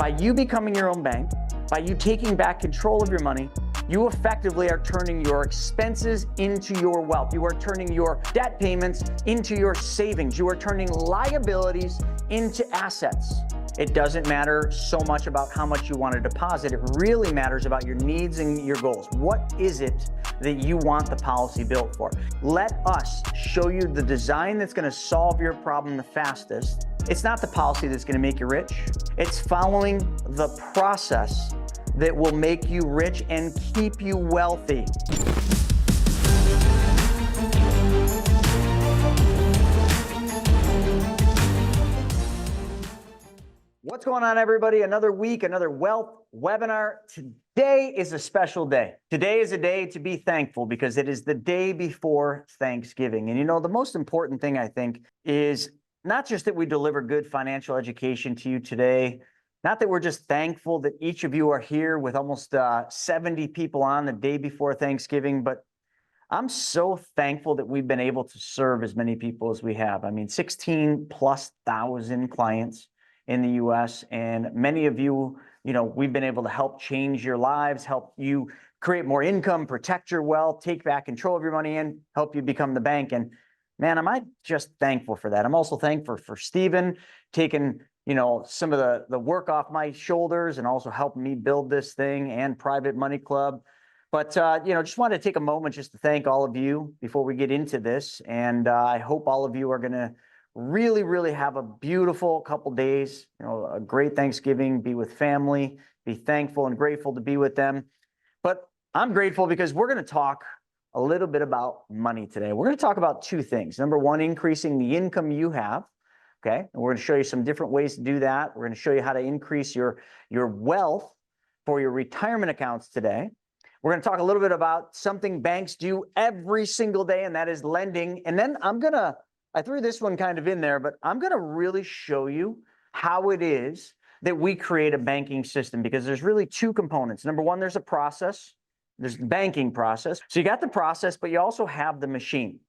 By you becoming your own bank, by you taking back control of your money, you effectively are turning your expenses into your wealth. You are turning your debt payments into your savings. You are turning liabilities into assets. It doesn't matter so much about how much you want to deposit. It really matters about your needs and your goals. What is it that you want the policy built for? Let us show you the design that's going to solve your problem the fastest. It's not the policy that's going to make you rich. It's following the process that will make you rich and keep you wealthy. What's going on, everybody? Another week, another wealth webinar. Today is a special day. Today is a day to be thankful because it is the day before Thanksgiving. And you know, the most important thing, I think, is not just that we deliver good financial education to you today, not that we're just thankful that each of you are here with almost 70 people on the day before Thanksgiving, but I'm so thankful that we've been able to serve as many people as we have. I mean, 16,000+ clients in the US, and many of you, we've been able to help change your lives, help you create more income, protect your wealth, take back control of your money, and help you become the bank. And man, am I just thankful for that. I'm also thankful for Stephen taking some of the work off my shoulders and also helping me build this thing, and Private Money Club. But, just wanted to take a moment just to thank all of you before we get into this. And I hope all of you are going to really, really have a beautiful couple days, a great Thanksgiving, be with family, be thankful and grateful to be with them. But I'm grateful because we're going to talk a little bit about money today. We're going to talk about two things. Number one, increasing the income you have. Okay. And we're going to show you some different ways to do that. We're going to show you how to increase your wealth for your retirement accounts today. We're going to talk a little bit about something banks do every single day, and that is lending. And then I threw this one kind of in there, but I'm going to really show you how it is that we create a banking system, because there's really two components. Number one, there's a process. There's the banking process. So you got the process, but you also have the machine.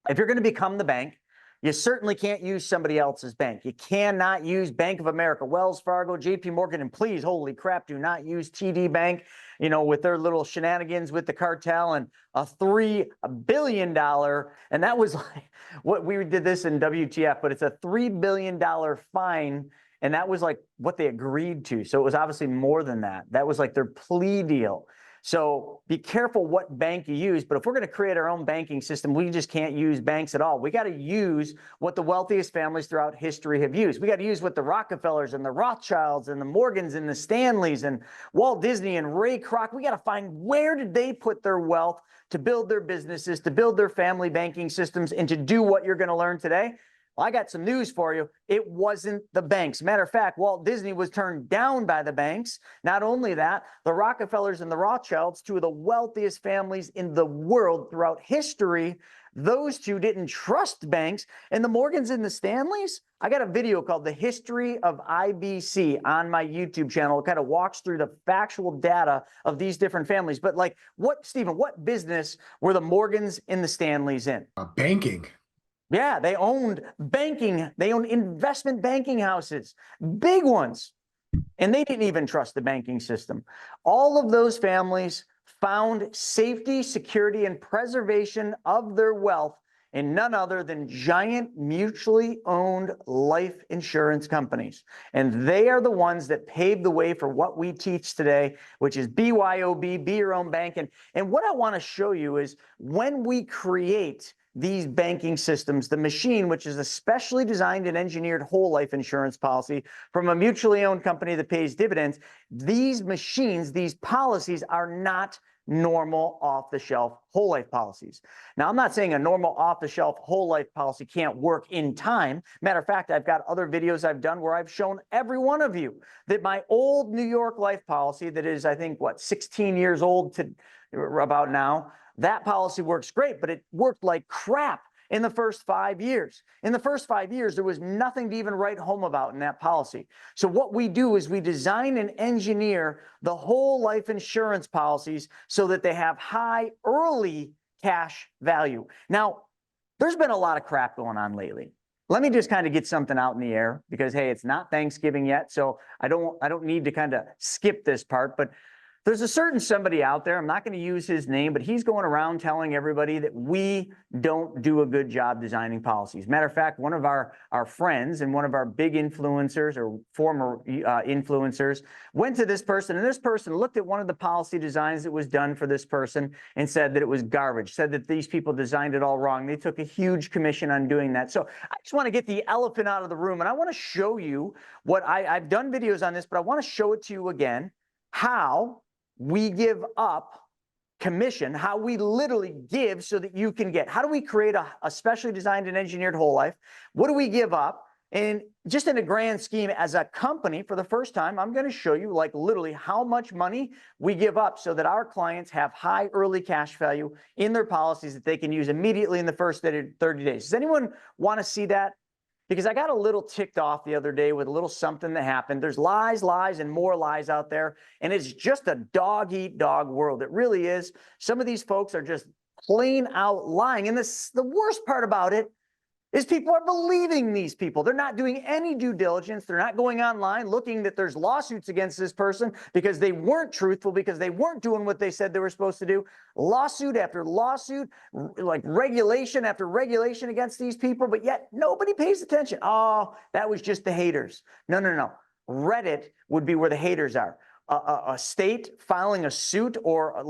If you're going to become the bank, you certainly can't use somebody else's bank. You cannot use Bank of America, Wells Fargo, JP Morgan, and please, holy crap, do not use TD Bank, with their little shenanigans with the cartel and a $3 billion, and that was like, what we did this in WTF, but it's a $3 billion fine, and that was like what they agreed to. So it was obviously more than that. That was like their plea deal. So be careful what bank you use, but if we're going to create our own banking system, we just can't use banks at all. We got to use what the wealthiest families throughout history have used. We got to use what the Rockefellers and the Rothschilds and the Morgans and the Stanleys and Walt Disney and Ray Kroc, we got to find where did they put their wealth to build their businesses, to build their family banking systems, and to do what you're going to learn today. Well, I got some news for you. It wasn't the banks. Matter of fact, Walt Disney was turned down by the banks. Not only that, the Rockefellers and the Rothschilds, two of the wealthiest families in the world throughout history, those two didn't trust banks. And the Morgans and the Stanleys, I got a video called The History of IBC on my YouTube channel. It kind of walks through the factual data of these different families. But Stephen, what business were the Morgans and the Stanleys in? Banking. Yeah, they owned banking. They owned investment banking houses, big ones. And they didn't even trust the banking system. All of those families found safety, security, and preservation of their wealth in none other than giant mutually owned life insurance companies. And they are the ones that paved the way for what we teach today, which is BYOB, be your own bank. And what I want to show you is when we create these banking systems, the machine, which is a specially designed and engineered whole life insurance policy from a mutually owned company that pays dividends, these machines, these policies are not normal off-the-shelf whole life policies. Now, I'm not saying a normal off-the-shelf whole life policy can't work in time. Matter of fact, I've got other videos I've done where I've shown every one of you that my old New York life policy that is, I think, 16 years old to about now, that policy works great, but it worked like crap in the first 5 years. In the first 5 years, there was nothing to even write home about in that policy. So what we do is we design and engineer the whole life insurance policies so that they have high early cash value. Now, there's been a lot of crap going on lately. let me just kind of get something out in the air because, hey, it's not Thanksgiving yet. So I don't need to kind of skip this part, but there's a certain somebody out there, I'm not going to use his name, but he's going around telling everybody that we don't do a good job designing policies. Matter of fact, one of our friends and one of our big influencers or former influencers went to this person, and this person looked at one of the policy designs that was done for this person and said that it was garbage, said that these people designed it all wrong. They took a huge commission on doing that. So I just want to get the elephant out of the room, and I want to show you what I've done videos on this, but I want to show it to you again, how we give up commission, how we literally give so that you can get. How do we create a specially designed and engineered whole life? What do we give up? And just in a grand scheme, as a company, for the first time, I'm going to show you like literally how much money we give up so that our clients have high early cash value in their policies that they can use immediately in the first 30 days. Does anyone want to see that? Because I got a little ticked off the other day with a little something that happened. There's lies, and more lies out there. And it's just a dog-eat-dog world. It really is. Some of these folks are just plain out lying. And the worst part about it is people are believing these people. They're not doing any due diligence. They're not going online looking that there's lawsuits against this person because they weren't truthful, because they weren't doing what they said they were supposed to do. Lawsuit after lawsuit, like regulation after regulation against these people, but yet nobody pays attention. Oh, that was just the haters. No. Reddit would be where the haters are. A state filing a suit or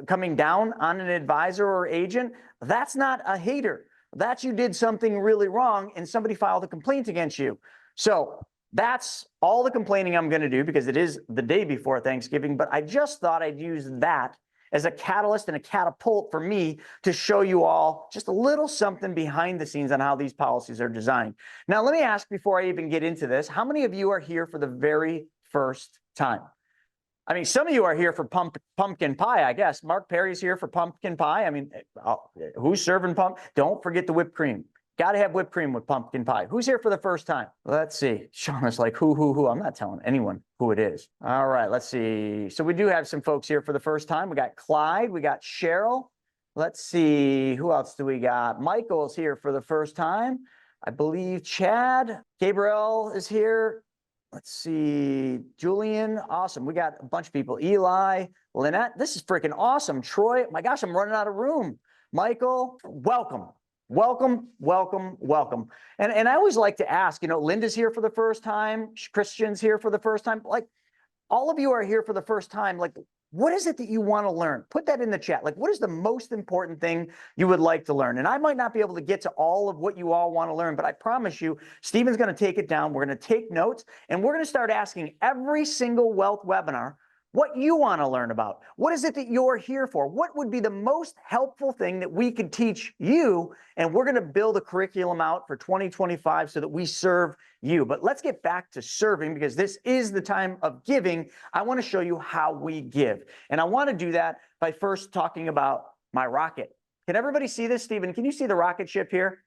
coming down on an advisor or agent, that's not a hater. That's you did something really wrong and somebody filed a complaint against you. So that's all the complaining I'm going to do because it is the day before Thanksgiving, but I just thought I'd use that as a catalyst and a catapult for me to show you all just a little something behind the scenes on how these policies are designed. Now, let me ask before I even get into this, how many of you are here for the very first time? I mean, some of you are here for pumpkin pie, I guess. Mark Perry's here for pumpkin pie. I mean, who's serving Don't forget the whipped cream. Got to have whipped cream with pumpkin pie. Who's here for the first time? Let's see. Shauna's like, who? I'm not telling anyone who it is. All right, let's see. So we do have some folks here for the first time. We got Clyde. We got Cheryl. Let's see. Who else do we got? Michael's here for the first time. I believe Chad. Gabriel is here. Let's see, Julian, awesome. We got a bunch of people. Eli, Lynette, this is freaking awesome. Troy, my gosh, I'm running out of room. Michael, welcome. And I always like to ask, Linda's here for the first time. Christian's here for the first time. Like, all of you are here for the first time. Like, what is it that you want to learn? Put that in the chat. Like, what is the most important thing you would like to learn? And I might not be able to get to all of what you all want to learn, but I promise you, Stephen's going to take it down. We're going to take notes, and we're going to start asking every single wealth webinar what you want to learn about. What is it that you're here for? What would be the most helpful thing that we could teach you? And we're going to build a curriculum out for 2025 so that we serve you. But let's get back to serving because this is the time of giving. I want to show you how we give. And I want to do that by first talking about my rocket. Can everybody see this, Stephen? Can you see the rocket ship here?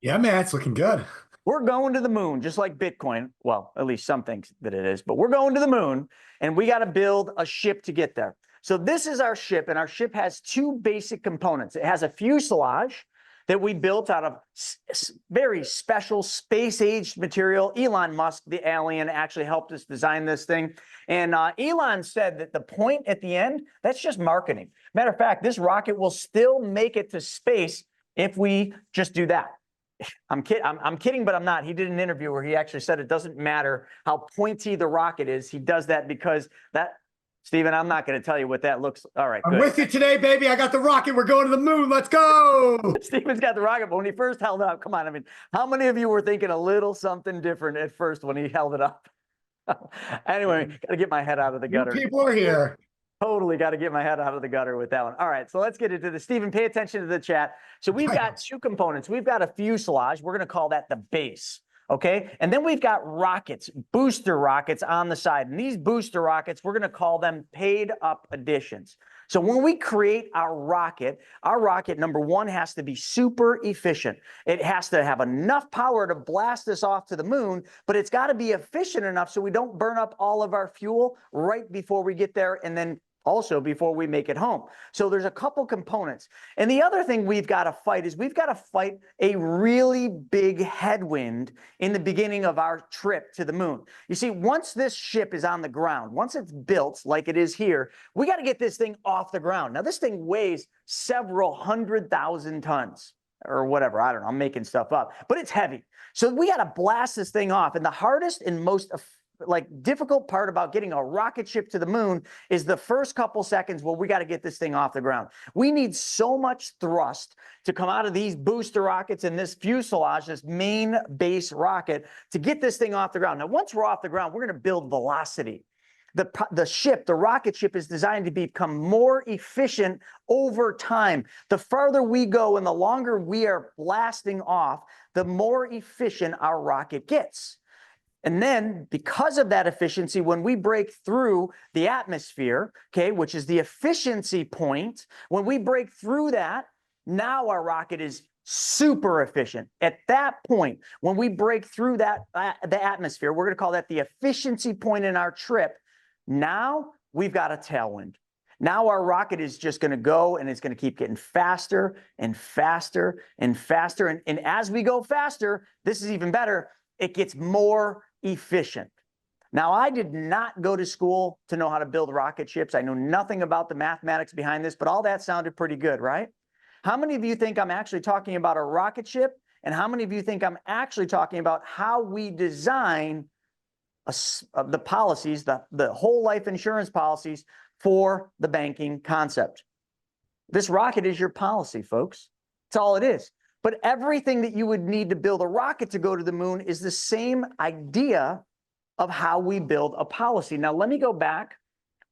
Yeah, man, it's looking good. We're going to the moon, just like Bitcoin. Well, at least some think that it is, but we're going to the moon and we got to build a ship to get there. So this is our ship, and our ship has two basic components. It has a fuselage that we built out of very special space-aged material. Elon Musk, the alien, actually helped us design this thing. And Elon said that the point at the end, that's just marketing. Matter of fact, this rocket will still make it to space if we just do that. I'm kidding, but I'm not. He did an interview where he actually said it doesn't matter how pointy the rocket is. He does that because Stephen, I'm not going to tell you what that looks. All right, good. I'm with you today, baby. I got the rocket. We're going to the moon. Let's go. Stephen's got the rocket, but when he first held it up, come on. I mean, how many of you were thinking a little something different at first when he held it up? Anyway, got to get my head out of the gutter. People are here. Totally got to get my head out of the gutter with that one. All right, so let's get into this. Stephen, pay attention to the chat. So we've got two components. We've got a fuselage. We're going to call that the base, okay? And then we've got rockets, booster rockets on the side. And these booster rockets, we're going to call them paid up additions. So when we create our rocket, number one, has to be super efficient. It has to have enough power to blast us off to the moon, but it's got to be efficient enough so we don't burn up all of our fuel right before we get there and then also before we make it home. So there's a couple components. And the other thing we've got to fight is we've got to fight a really big headwind in the beginning of our trip to the moon. You see, once this ship is on the ground, once it's built like it is here, we got to get this thing off the ground. Now, this thing weighs several 100,000 tons or whatever. I don't know. I'm making stuff up, but it's heavy. So we got to blast this thing off. And the hardest and most difficult part about getting a rocket ship to the moon is the first couple seconds where we got to get this thing off the ground. We need so much thrust to come out of these booster rockets and this fuselage, this main base rocket, to get this thing off the ground. Now, once we're off the ground, we're going to build velocity. The rocket ship is designed to become more efficient over time. The farther we go and the longer we are blasting off, the more efficient our rocket gets. And then because of that efficiency, when we break through the atmosphere, okay, which is the efficiency point, when we break through that, now our rocket is super efficient. At that point, when we break through that, the atmosphere, we're going to call that the efficiency point in our trip. Now we've got a tailwind. Now our rocket is just going to go and it's going to keep getting faster and faster and faster. And as we go faster, this is even better. It gets more efficient. Now, I did not go to school to know how to build rocket ships. I know nothing about the mathematics behind this, but all that sounded pretty good, right? How many of you think I'm actually talking about a rocket ship? And how many of you think I'm actually talking about how we design the policies, the whole life insurance policies for the banking concept? This rocket is your policy, folks. That's all it is. But everything that you would need to build a rocket to go to the moon is the same idea of how we build a policy. Now, let me go back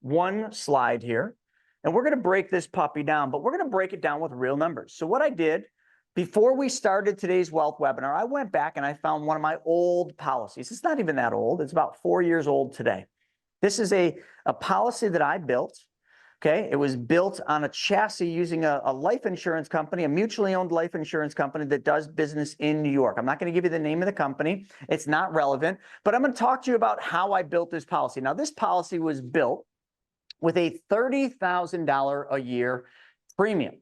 one slide here, and we're going to break this puppy down, but we're going to break it down with real numbers. So what I did before we started today's wealth webinar, I went back and I found one of my old policies. It's not even that old. It's about 4 years old today. This is a policy that I built. Okay, it was built on a chassis using a life insurance company, a mutually owned life insurance company that does business in New York. I'm not going to give you the name of the company. It's not relevant, but I'm going to talk to you about how I built this policy. Now, this policy was built with a $30,000 a year premium.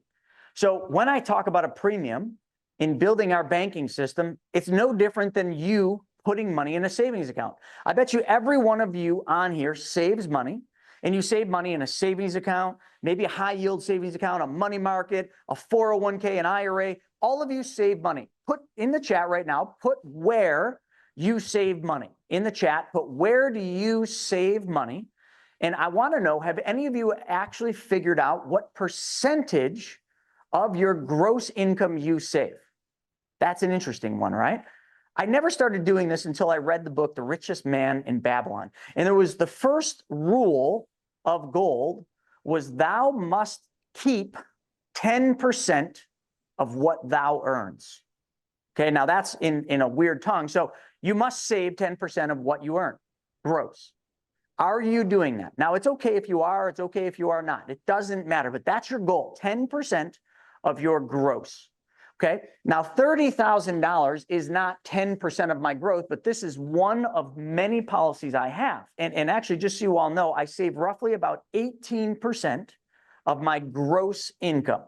So when I talk about a premium in building our banking system, it's no different than you putting money in a savings account. I bet you every one of you on here saves money. And you save money in a savings account, maybe a high yield savings account, a money market, a 401k, an IRA. All of you save money. Put in the chat right now, put where you save money. In the chat, put where do you save money? And I want to know, have any of you actually figured out what percentage of your gross income you save? That's an interesting one, right? I never started doing this until I read the book, The Richest Man in Babylon. And there was the first rule of gold was thou must keep 10% of what thou earns. Okay, now that's in a weird tongue. So you must save 10% of what you earn, gross. Are you doing that? Now, it's okay if you are, it's okay if you are not. It doesn't matter, but that's your goal, 10% of your gross. Okay, now $30,000 is not 10% of my growth, but this is one of many policies I have. And actually, just so you all know, I save roughly about 18% of my gross income.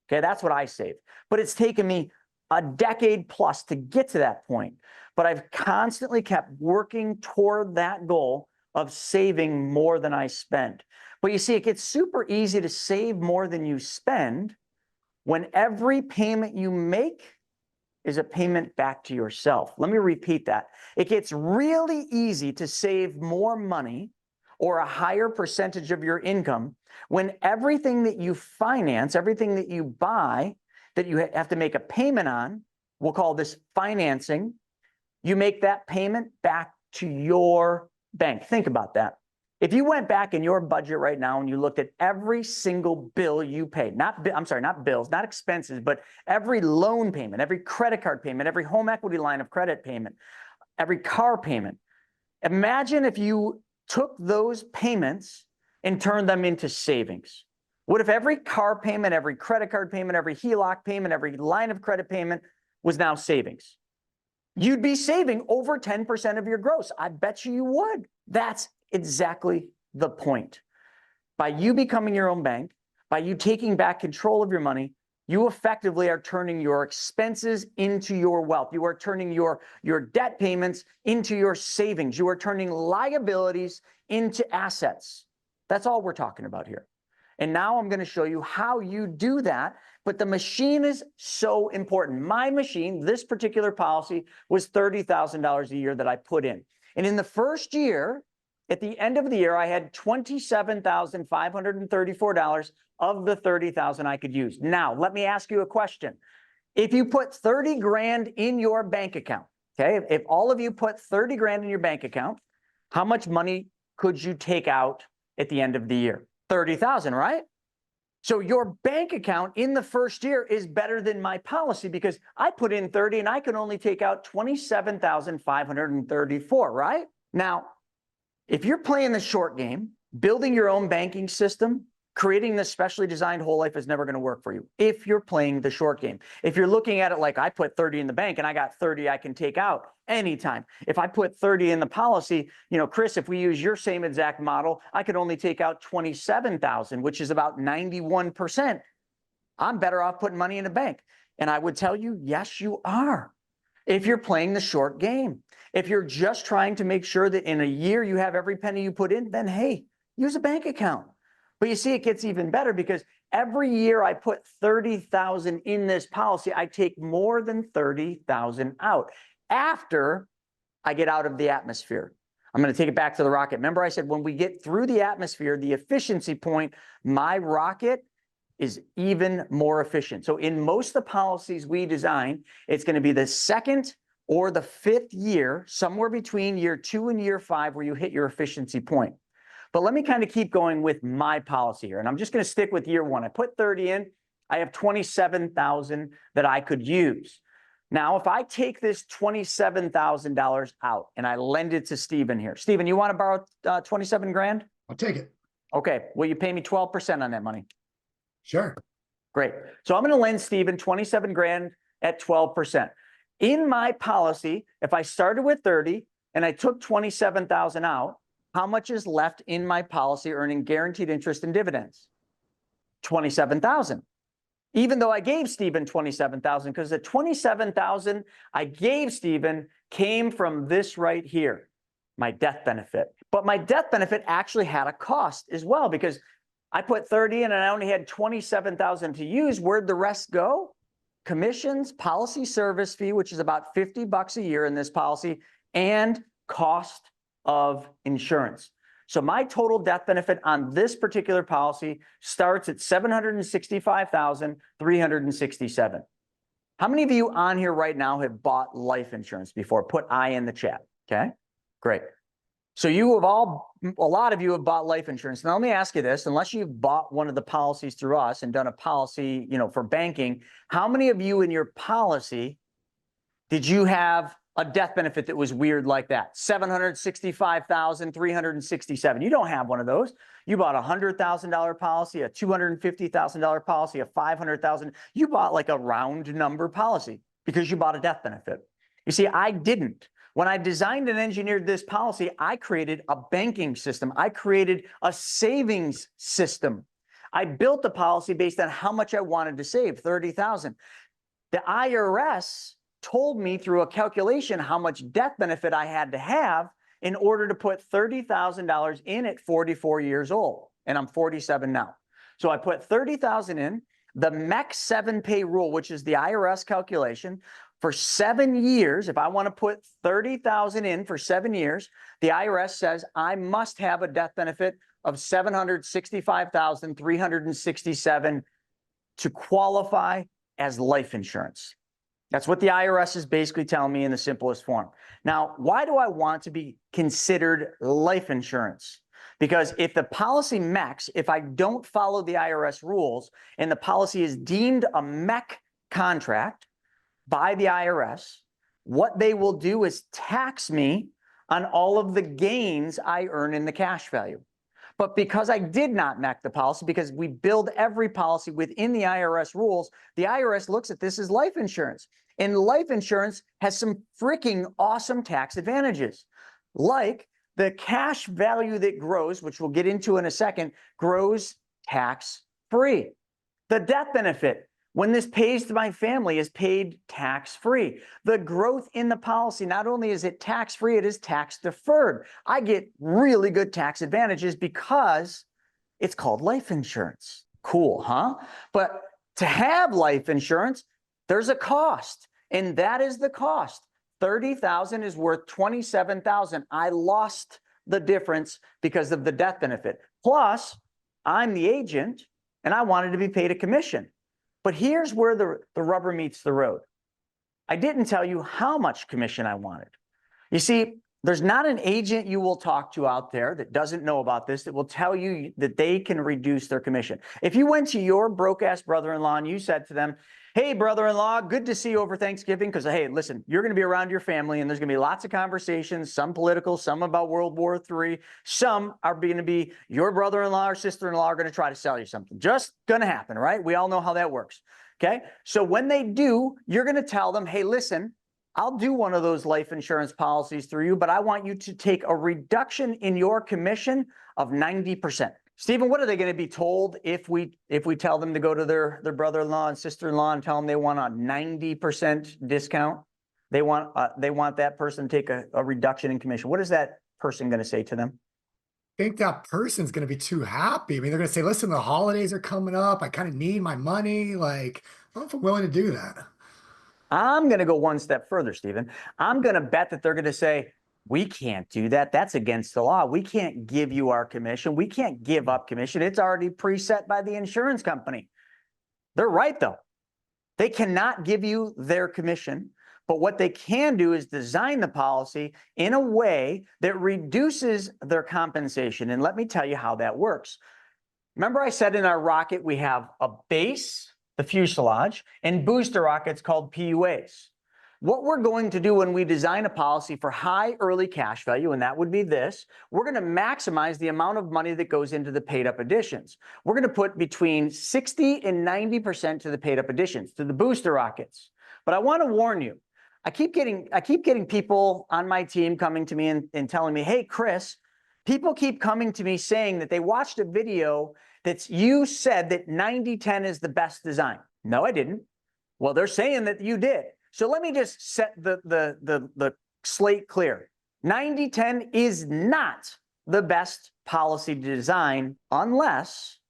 Okay, that's what I save. But it's taken me a decade plus to get to that point. But I've constantly kept working toward that goal of saving more than I spend. But you see, it gets super easy to save more than you spend when every payment you make is a payment back to yourself. Let me repeat that. It gets really easy to save more money or a higher percentage of your income when everything that you finance, everything that you buy, that you have to make a payment on, we'll call this financing, you make that payment back to your bank. Think about that. If you went back in your budget right now and you looked at every single bill you paid, not bills, not expenses, but every loan payment, every credit card payment, every home equity line of credit payment, every car payment. Imagine if you took those payments and turned them into savings. What if every car payment, every credit card payment, every HELOC payment, every line of credit payment was now savings? You'd be saving over 10% of your gross. I bet you would. That's exactly the point. By you becoming your own bank, by you taking back control of your money, you effectively are turning your expenses into your wealth. You are turning your debt payments into your savings. You are turning liabilities into assets. That's all we're talking about here. And now I'm going to show you how you do that. But the machine is so important. My machine, this particular policy, was $30,000 a year that I put in. And in the first year, at the end of the year, I had $27,534 of the $30,000 I could use. Now, let me ask you a question. If you put 30 grand in your bank account, okay, if all of you put 30 grand in your bank account, how much money could you take out at the end of the year? 30,000, right? So your bank account in the first year is better than my policy because I put in 30 and I can only take out 27,534, right? Now, if you're playing the short game, building your own banking system, creating this specially designed whole life is never going to work for you if you're playing the short game. If you're looking at it like I put 30 in the bank and I got 30 I can take out anytime. If I put 30 in the policy, you know, Chris, if we use your same exact model, I could only take out 27,000, which is about 91%. I'm better off putting money in the bank. And I would tell you, yes, you are. If you're playing the short game, if you're just trying to make sure that in a year you have every penny you put in, then hey, use a bank account. But you see, it gets even better because every year I put 30,000 in this policy, I take more than 30,000 out after I get out of the atmosphere. I'm going to take it back to the rocket. Remember I said when we get through the atmosphere, the efficiency point, my rocket is even more efficient. So in most of the policies we design, it's going to be the second or the fifth year, somewhere between year 2 and year 5, where you hit your efficiency point. But let me kind of keep going with my policy here. And I'm just going to stick with year 1. I put 30 in. I have 27,000 that I could use. Now, if I take this $27,000 out and I lend it to Stephen here. Stephen, you want to borrow 27 grand? I'll take it. Okay. Will you pay me 12% on that money? Sure. Great. So I'm going to lend Stephen 27 grand at 12%. In my policy, if I started with 30 and I took 27,000 out, how much is left in my policy earning guaranteed interest and dividends? 27,000. Even though I gave Stephen 27,000, because the 27,000 I gave Stephen came from this right here, my death benefit. But my death benefit actually had a cost as well, because I put 30 in and I only had 27,000 to use. Where'd the rest go? Commissions, policy service fee, which is about $50 a year in this policy, and cost of insurance. So my total death benefit on this particular policy starts at $765,367. How many of you on here right now have bought life insurance before? Put I in the chat. Okay, great. So you have a lot of you have bought life insurance. Now let me ask you this, unless you've bought one of the policies through us and done a policy, you know, for banking, how many of you in your policy did you have a death benefit that was weird like that? $765,367. You don't have one of those. You bought a $100,000 policy, a $250,000 policy, a $500,000. You bought like a round number policy because you bought a death benefit. You see, I didn't. When I designed and engineered this policy, I created a banking system. I created a savings system. I built the policy based on how much I wanted to save, $30,000. The IRS told me through a calculation how much death benefit I had to have in order to put $30,000 in at 44 years old. And I'm 47 now. So I put 30,000 in. The MEC 7-pay rule, which is the IRS calculation, for 7 years, if I want to put 30,000 in for 7 years, the IRS says I must have a death benefit of $765,367 to qualify as life insurance. That's what the IRS is basically telling me in the simplest form. Now, why do I want to be considered life insurance? Because if the policy MECs, if I don't follow the IRS rules and the policy is deemed a MEC contract by the IRS, what they will do is tax me on all of the gains I earn in the cash value. But because I did not MEC the policy, because we build every policy within the IRS rules, the IRS looks at this as life insurance. And life insurance has some freaking awesome tax advantages, like The cash value that grows, which we'll get into in a second, grows tax-free. The death benefit, when this pays to my family, is paid tax-free. The growth in the policy, not only is it tax-free, it is tax-deferred. I get really good tax advantages because it's called life insurance. Cool, huh? But to have life insurance, there's a cost, and that is the cost. $30,000 is worth $27,000. I lost the difference because of the death benefit. Plus, I'm the agent, and I wanted to be paid a commission. But here's where the rubber meets the road. I didn't tell you how much commission I wanted. You see, there's not an agent you will talk to out there that doesn't know about this that will tell you that they can reduce their commission. If you went to your broke-ass brother-in-law and you said to them, hey, brother-in-law, good to see you over Thanksgiving, because, hey, listen, you're going to be around your family, and there's going to be lots of conversations, some political, some about World War III. Some are going to be your brother-in-law or sister-in-law are going to try to sell you something. Just going to happen, right? We all know how that works, okay? So when they do, you're going to tell them, hey, listen, I'll do one of those life insurance policies through you, but I want you to take a reduction in your commission of 90%. Stephen, what are they going to be told if we tell them to go to their brother-in-law and sister-in-law and tell them they want a 90% discount? They want that person to take a reduction in commission. What is that person going to say to them? I think that person's going to be too happy. I mean, they're going to say, listen, the holidays are coming up. I kind of need my money. Like, I don't know if I'm willing to do that. I'm going to go one step further, Stephen. I'm going to bet that they're going to say, we can't do that. That's against the law. We can't give you our commission. We can't give up commission. It's already preset by the insurance company. They're right, though. They cannot give you their commission, but what they can do is design the policy in a way that reduces their compensation. And let me tell you how that works. Remember I said in our rocket, we have a base, the fuselage, and booster rockets called PUAs. What we're going to do when we design a policy for high early cash value, and that would be this, we're going to maximize the amount of money that goes into the paid up additions. We're going to put between 60 and 90% to the paid up additions, to the booster rockets. But I want to warn you, I keep getting people on my team coming to me and telling me, hey, Chris, people keep coming to me saying that they watched a video you said that 90-10 is the best design. No, I didn't. Well, they're saying that you did. So let me just set the slate clear. 90-10 is not the best policy design unless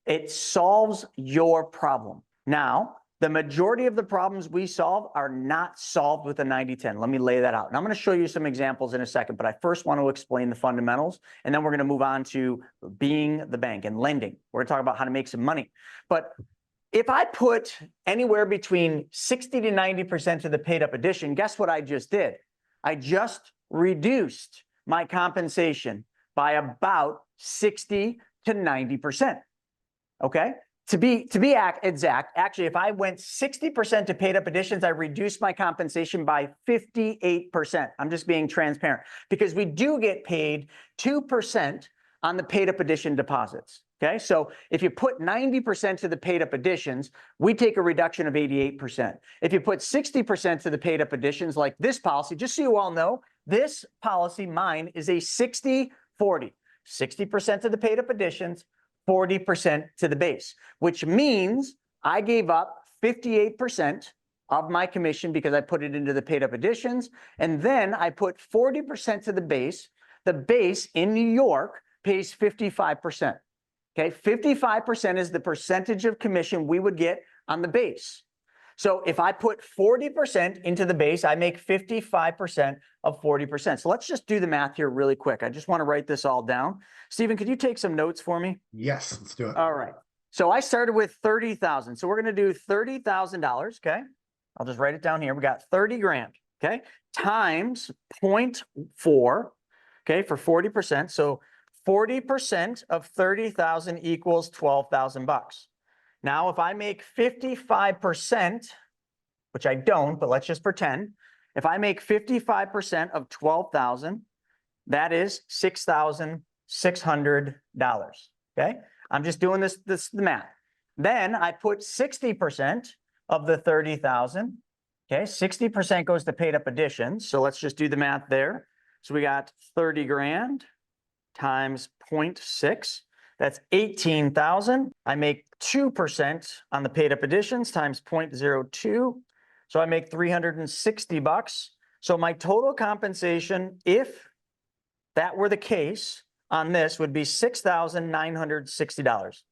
it solves your problem. Now, the majority of the problems we solve are not solved with a 90-10. Let me lay that out. And I'm going to show you some examples in a second, but I first want to explain the fundamentals, and then we're going to move on to being the bank and lending. We're going to talk about how to make some money. But if I put anywhere between 60 to 90% of the paid up addition, guess what I just did? I just reduced my compensation by about 60 to 90%. Okay? To be exact, actually, if I went 60% to paid up additions, I reduced my compensation by 58%. I'm just being transparent because we do get paid 2% on the paid up addition deposits. Okay, so if you put 90% to the paid up additions, we take a reduction of 88%. If you put 60% to the paid up additions, like this policy, just so you all know, this policy, mine, is a 60-40. 60% to the paid up additions, 40% to the base, which means I gave up 58% of my commission because I put it into the paid up additions, and then I put 40% to the base. The base in New York pays 55%. Okay, 55% is the percentage of commission we would get on the base. So if I put 40% into the base, I make 55% of 40%. So let's just do the math here really quick. I just want to write this all down. Stephen, could you take some notes for me? Yes, let's do it. All right. So I started with 30,000. So we're going to do $30,000. Okay. I'll just write it down here. We got 30 grand. Okay. Times 0.4. Okay. For 40%. So 40% of 30,000 equals 12,000 bucks. Now, if I make 55%, which I don't, but let's just pretend, if I make 55% of 12,000, that is $6,600. Okay, I'm just doing the math. Then I put 60% of the 30,000. Okay, 60% goes to paid up additions. So let's just do the math there. So we got 30 grand times 0.6. That's 18,000. I make 2% on the paid up additions times 0.02. So I make 360 bucks. So my total compensation, if that were the case on this, would be $6,960.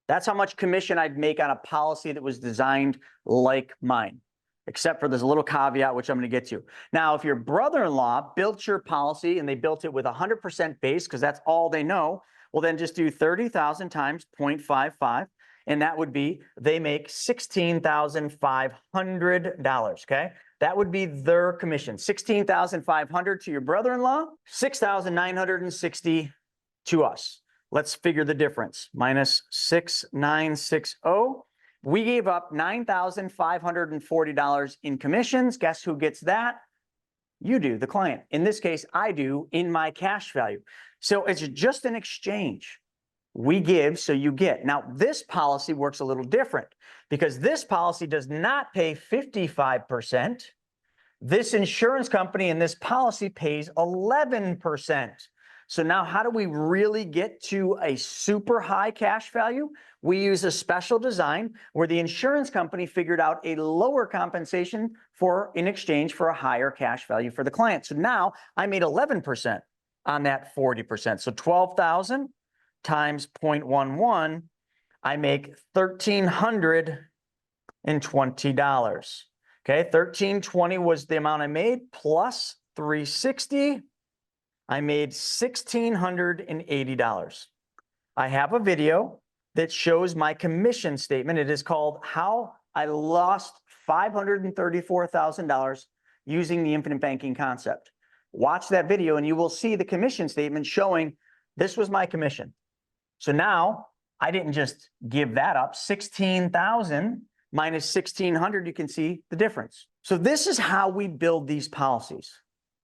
That's how much commission I'd make on a policy that was designed like mine, except for this little caveat, which I'm going to get to. Now, if your brother-in-law built your policy and they built it with 100% base, because that's all they know, well, then just do 30,000 times 0.55, and that would be, they make $16,500, okay? That would be their commission. $16,500 to your brother-in-law, $6,960 to us. Let's figure the difference. Minus 6,960. We gave up $9,540 in commissions. Guess who gets that? You do, the client. In this case, I do in my cash value. So it's just an exchange. We give, so you get. Now, this policy works a little different because this policy does not pay 55%. This insurance company in this policy pays 11%. So now how do we really get to a super high cash value? We use a special design where the insurance company figured out a lower compensation in exchange for a higher cash value for the client. So now I made 11% on that 40%. So 12,000 times 0.11, I make $1,320. Okay, 1,320 was the amount I made plus 360. I made $1,680. I have a video that shows my commission statement. It is called How I Lost $534,000 Using the Infinite Banking Concept. Watch that video and you will see the commission statement showing this was my commission. So now I didn't just give that up. 16,000 minus 1,600, you can see the difference. So this is how we build these policies.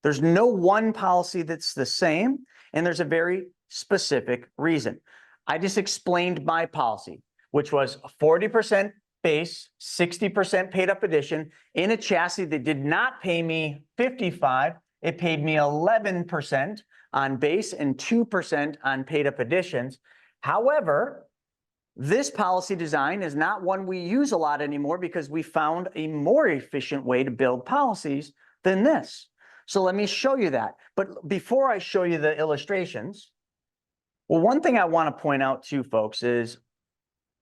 There's no one policy that's the same, and there's a very specific reason. I just explained my policy, which was a 40% base, 60% paid up addition in a chassis that did not pay me 55. It paid me 11% on base and 2% on paid up additions. However, this policy design is not one we use a lot anymore because we found a more efficient way to build policies than this. So let me show you that. But before I show you the illustrations, well, one thing I want to point out to folks is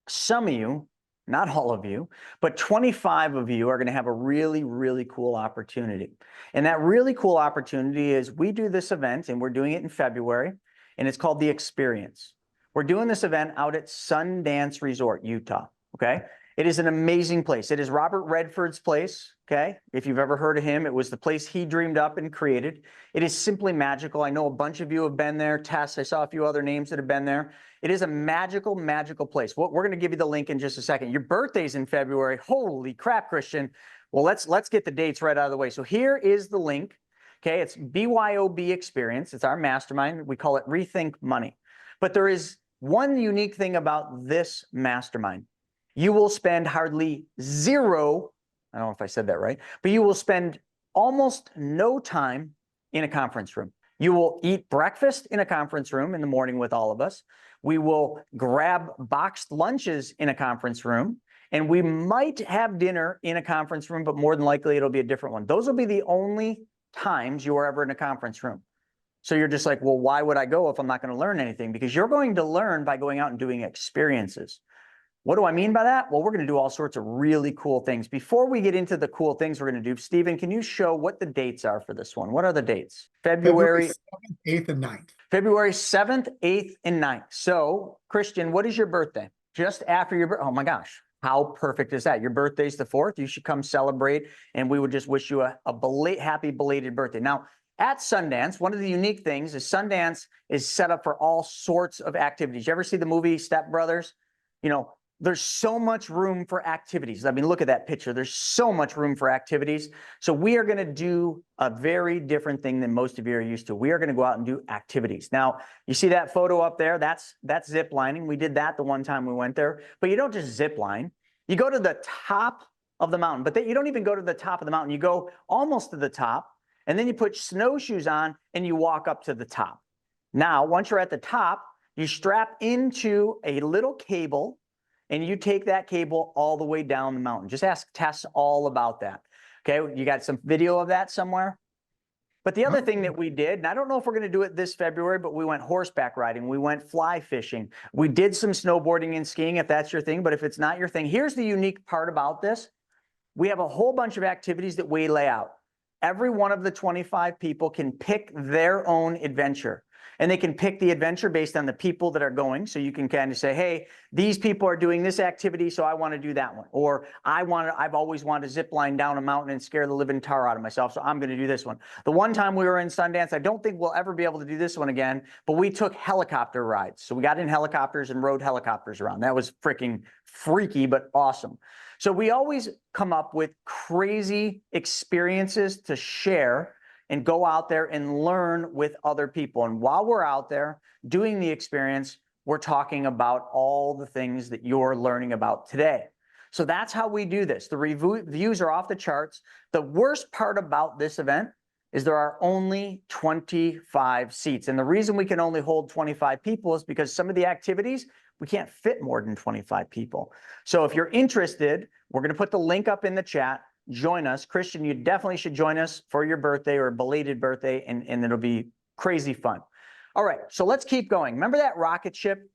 some of you, not all of you, but 25 of you are going to have a really, really cool opportunity. And that really cool opportunity is we do this event, and we're doing it in February, and it's called The Experience. We're doing this event out at Sundance Resort, Utah, okay? It is an amazing place. It is Robert Redford's place, okay? If you've ever heard of him, it was the place he dreamed up and created. It is simply magical. I know a bunch of you have been there. Tess, I saw a few other names that have been there. It is a magical, magical place. We're going to give you the link in just a second. Your birthday's in February. Holy crap, Christian. Well, let's get the dates right out of the way. So here is the link, okay? It's BYOB Experience. It's our mastermind. We call it Rethink Money. But there is one unique thing about this mastermind. You will spend hardly zero, I don't know if I said that right, but you will spend almost no time in a conference room. You will eat breakfast in a conference room in the morning with all of us. We will grab boxed lunches in a conference room, and we might have dinner in a conference room, but more than likely it'll be a different one. Those will be the only times you are ever in a conference room. So you're just like, well, why would I go if I'm not going to learn anything? Because you're going to learn by going out and doing experiences. What do I mean by that? Well, we're going to do all sorts of really cool things. Before we get into the cool things we're going to do, Stephen, can you show what the dates are for this one? What are the dates? February 7th, 8th, and 9th. February 7th, 8th, and 9th. So, Christian, what is your birthday? Just after your birthday. Oh my gosh. How perfect is that? Your birthday's the 4th. You should come celebrate, and we would just wish you a happy belated birthday. Now, at Sundance, one of the unique things is Sundance is set up for all sorts of activities. You ever see the movie Step Brothers? You know, there's so much room for activities. I mean, look at that picture. There's so much room for activities. So we are going to do a very different thing than most of you are used to. We are going to go out and do activities. Now, you see that photo up there? That's zip lining. We did that the one time we went there. But you don't just zip line. You go to the top of the mountain. But you don't even go to the top of the mountain. You go almost to the top, And then you put snowshoes on and you walk up to the top. Now, once you're at the top, you strap into a little cable and you take that cable all the way down the mountain. Just ask Tess all about that. Okay, you got some video of that somewhere? But the other thing that we did, and I don't know if we're going to do it this February, but we went horseback riding, we went fly fishing, we did some snowboarding and skiing if that's your thing, but if it's not your thing, here's the unique part about this. We have a whole bunch of activities that we lay out. Every one of the 25 people can pick their own adventure. And they can pick the adventure based on the people that are going. So you can kind of say, hey, these people are doing this activity, so I want to do that one. Or I've always wanted to zip line down a mountain and scare the living tar out of myself, so I'm going to do this one. The one time we were in Sundance, I don't think we'll ever be able to do this one again, but we took helicopter rides. So we got in helicopters and rode helicopters around. That was freaking freaky, but awesome. So we always come up with crazy experiences to share and go out there and learn with other people. And while we're out there doing the experience, we're talking about all the things that you're learning about today. So that's how we do this. The reviews are off the charts. The worst part about this event is there are only 25 seats. And the reason we can only hold 25 people is because some of the activities, we can't fit more than 25 people. So if you're interested, we're going to put the link up in the chat. Join us. Christian, you definitely should join us for your birthday or belated birthday, and it'll be crazy fun. All right, so let's keep going. Remember that rocket ship?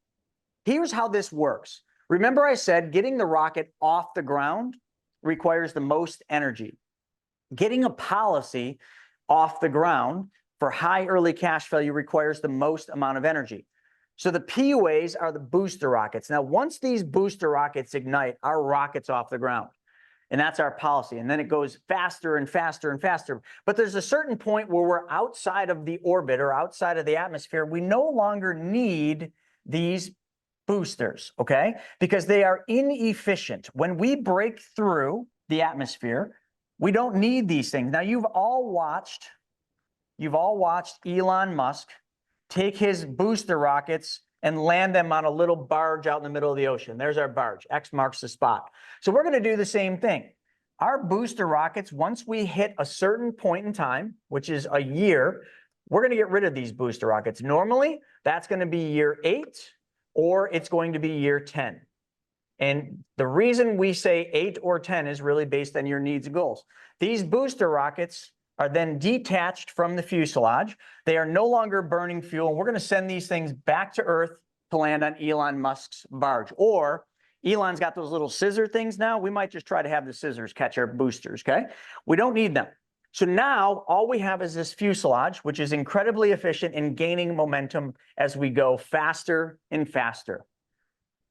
Here's how this works. Remember I said getting the rocket off the ground requires the most energy. Getting a policy off the ground for high early cash value requires the most amount of energy. So the PUAs are the booster rockets. Now, once these booster rockets ignite, our rocket's off the ground. And that's our policy. And then it goes faster and faster and faster. But there's a certain point where we're outside of the orbit or outside of the atmosphere. We no longer need these boosters, okay? Because they are inefficient. When we break through the atmosphere, we don't need these things. Now, you've all watched Elon Musk take his booster rockets and land them on a little barge out in the middle of the ocean. There's our barge. X marks the spot. So we're going to do the same thing. Our booster rockets, once we hit a certain point in time, which is a year, we're going to get rid of these booster rockets. Normally, that's going to be year 8 or it's going to be year 10. And the reason we say 8 or 10 is really based on your needs and goals. These booster rockets are then detached from the fuselage. They are no longer burning fuel. And we're going to send these things back to Earth to land on Elon Musk's barge. Or Elon's got those little scissor things now. We might just try to have the scissors catch our boosters, okay? We don't need them. So now all we have is this fuselage, which is incredibly efficient in gaining momentum as we go faster and faster.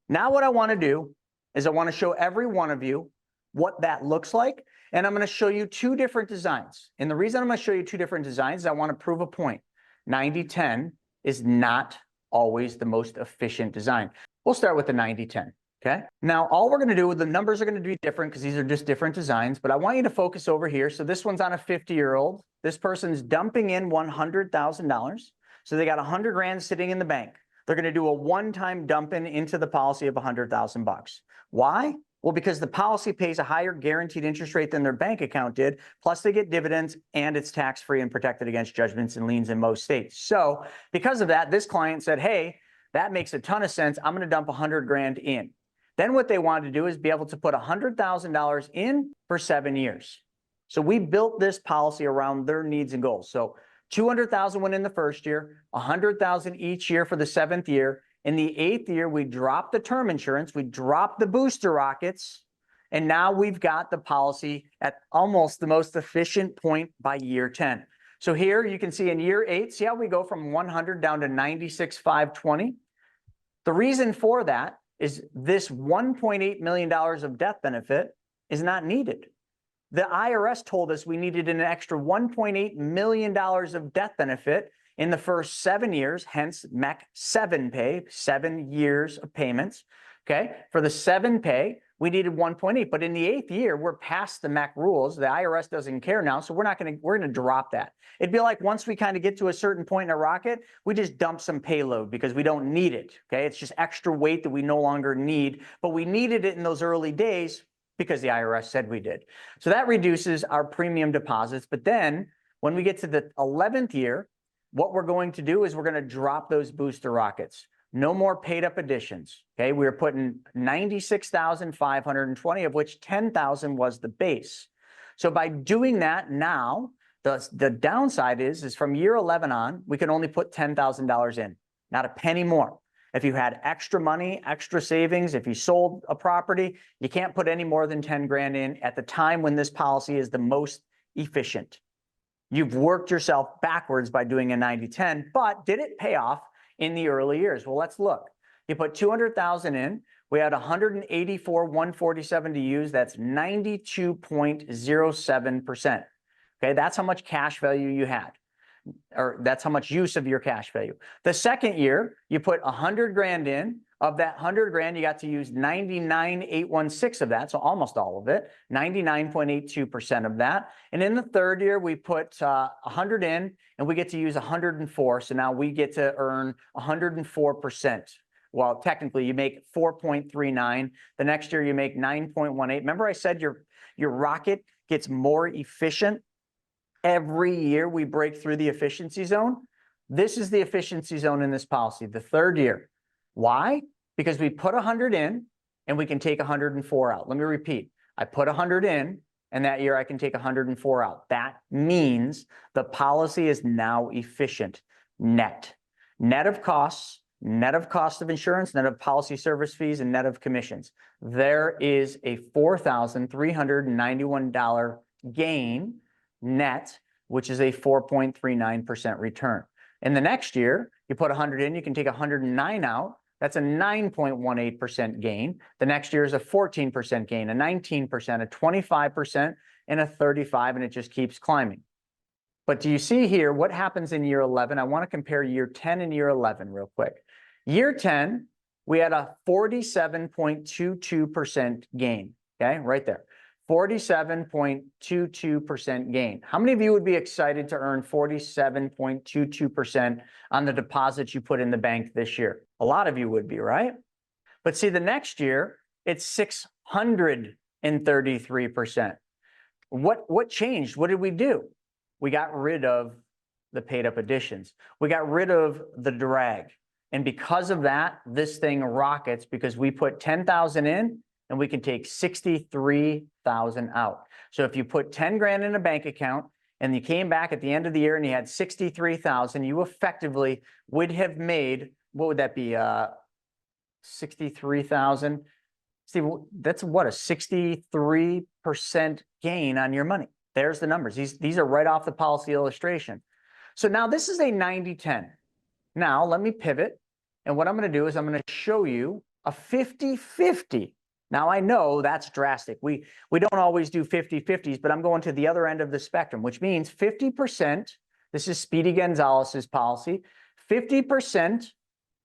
Now what I want to do is I want to show every one of you what that looks like. And I'm going to show you 2 different designs. And the reason I'm going to show you 2 different designs is I want to prove a point. 90-10 is not always the most efficient design. We'll start with the 90-10, okay? Now, all we're going to do, the numbers are going to be different because these are just different designs, but I want you to focus over here. So this one's on a 50-year-old. This person's dumping in $100,000. So they got 100 grand sitting in the bank. They're going to do a one-time dump in into the policy of $100,000. Why? Well, because the policy pays a higher guaranteed interest rate than their bank account did, plus they get dividends, and it's tax-free and protected against judgments and liens in most states. So because of that, this client said, hey, that makes a ton of sense. I'm going to dump 100 grand in. Then what they wanted to do is be able to put $100,000 in for 7 years. So we built this policy around their needs and goals. So 200,000 went in the first year, 100,000 each year for the 7th year. In the 8th year, we dropped the term insurance, we dropped the booster rockets, and now we've got the policy at almost the most efficient point by year 10. So here you can see in year 8, see how we go from 100 down to 96,520? The reason for that is this $1.8 million of death benefit is not needed. The IRS told us we needed an extra $1.8 million of death benefit in the first 7 years, hence MEC 7 pay, 7 years of payments, okay? For the 7 pay, we needed 1.8, but in the 8th year, we're past the MEC rules. The IRS doesn't care now, so we're gonna drop that. It'd be like once we kind of get to a certain point in a rocket, we just dump some payload because we don't need it, okay? It's just extra weight that we no longer need, but we needed it in those early days because the IRS said we did. So that reduces our premium deposits, but then When we get to the 11th year, what we're going to do is we're going to drop those booster rockets. No more paid up additions. Okay, we were putting 96,520, of which 10,000 was the base. So by doing that now, the downside is from year 11 on, we can only put $10,000 in, not a penny more. If you had extra money, extra savings, if you sold a property, you can't put any more than 10 grand in at the time when this policy is the most efficient. You've worked yourself backwards by doing a 90-10, but did it pay off in the early years? Well, let's look. You put 200,000 in. We had 184,147 to use. That's 92.07%. Okay, that's how much cash value you had, or that's how much use of your cash value. The second year, you put 100 grand in. Of that 100 grand, you got to use 99,816 of that, so almost all of it, 99.82% of that. And in the third year, we put 100 in, and we get to use 104. So now we get to earn 104%. Well, technically, you make 4.39. The next year, you make 9.18. Remember I said your rocket gets more efficient every year we break through the efficiency zone? This is the efficiency zone in this policy, the third year. Why? Because we put 100 in and we can take 104 out. Let me repeat. I put 100 in and that year I can take 104 out. That means the policy is now efficient. Net of costs, net of cost of insurance, net of policy service fees, and net of commissions. There is a $4,391 gain net, which is a 4.39% return. In the next year, you put 100 in, you can take 109 out. That's a 9.18% gain. The next year is a 14% gain, a 19%, a 25%, and a 35%, and it just keeps climbing. But do you see here what happens in year 11? I want to compare year 10 and year 11 real quick. Year 10, we had a 47.22% gain, okay, right there. 47.22% gain. How many of you would be excited to earn 47.22% on the deposits you put in the bank this year? A lot of you would be, right? But see, the next year, it's 633%. What changed? What did we do? We got rid of the paid up additions. We got rid of the drag. And because of that, this thing rockets because we put 10,000 in and we can take 63,000 out. So if you put 10 grand in a bank account and you came back at the end of the year and you had 63,000, you effectively would have made, what would that be? 63,000. See, that's what, a 63% gain on your money. There's the numbers. These are right off the policy illustration. So now this is a 90-10. Now let me pivot. And what I'm going to do is I'm going to show you a 50-50. Now I know that's drastic. We don't always do 50-50s, but I'm going to the other end of the spectrum, which means 50%. This is Speedy Gonzalez's policy. 50%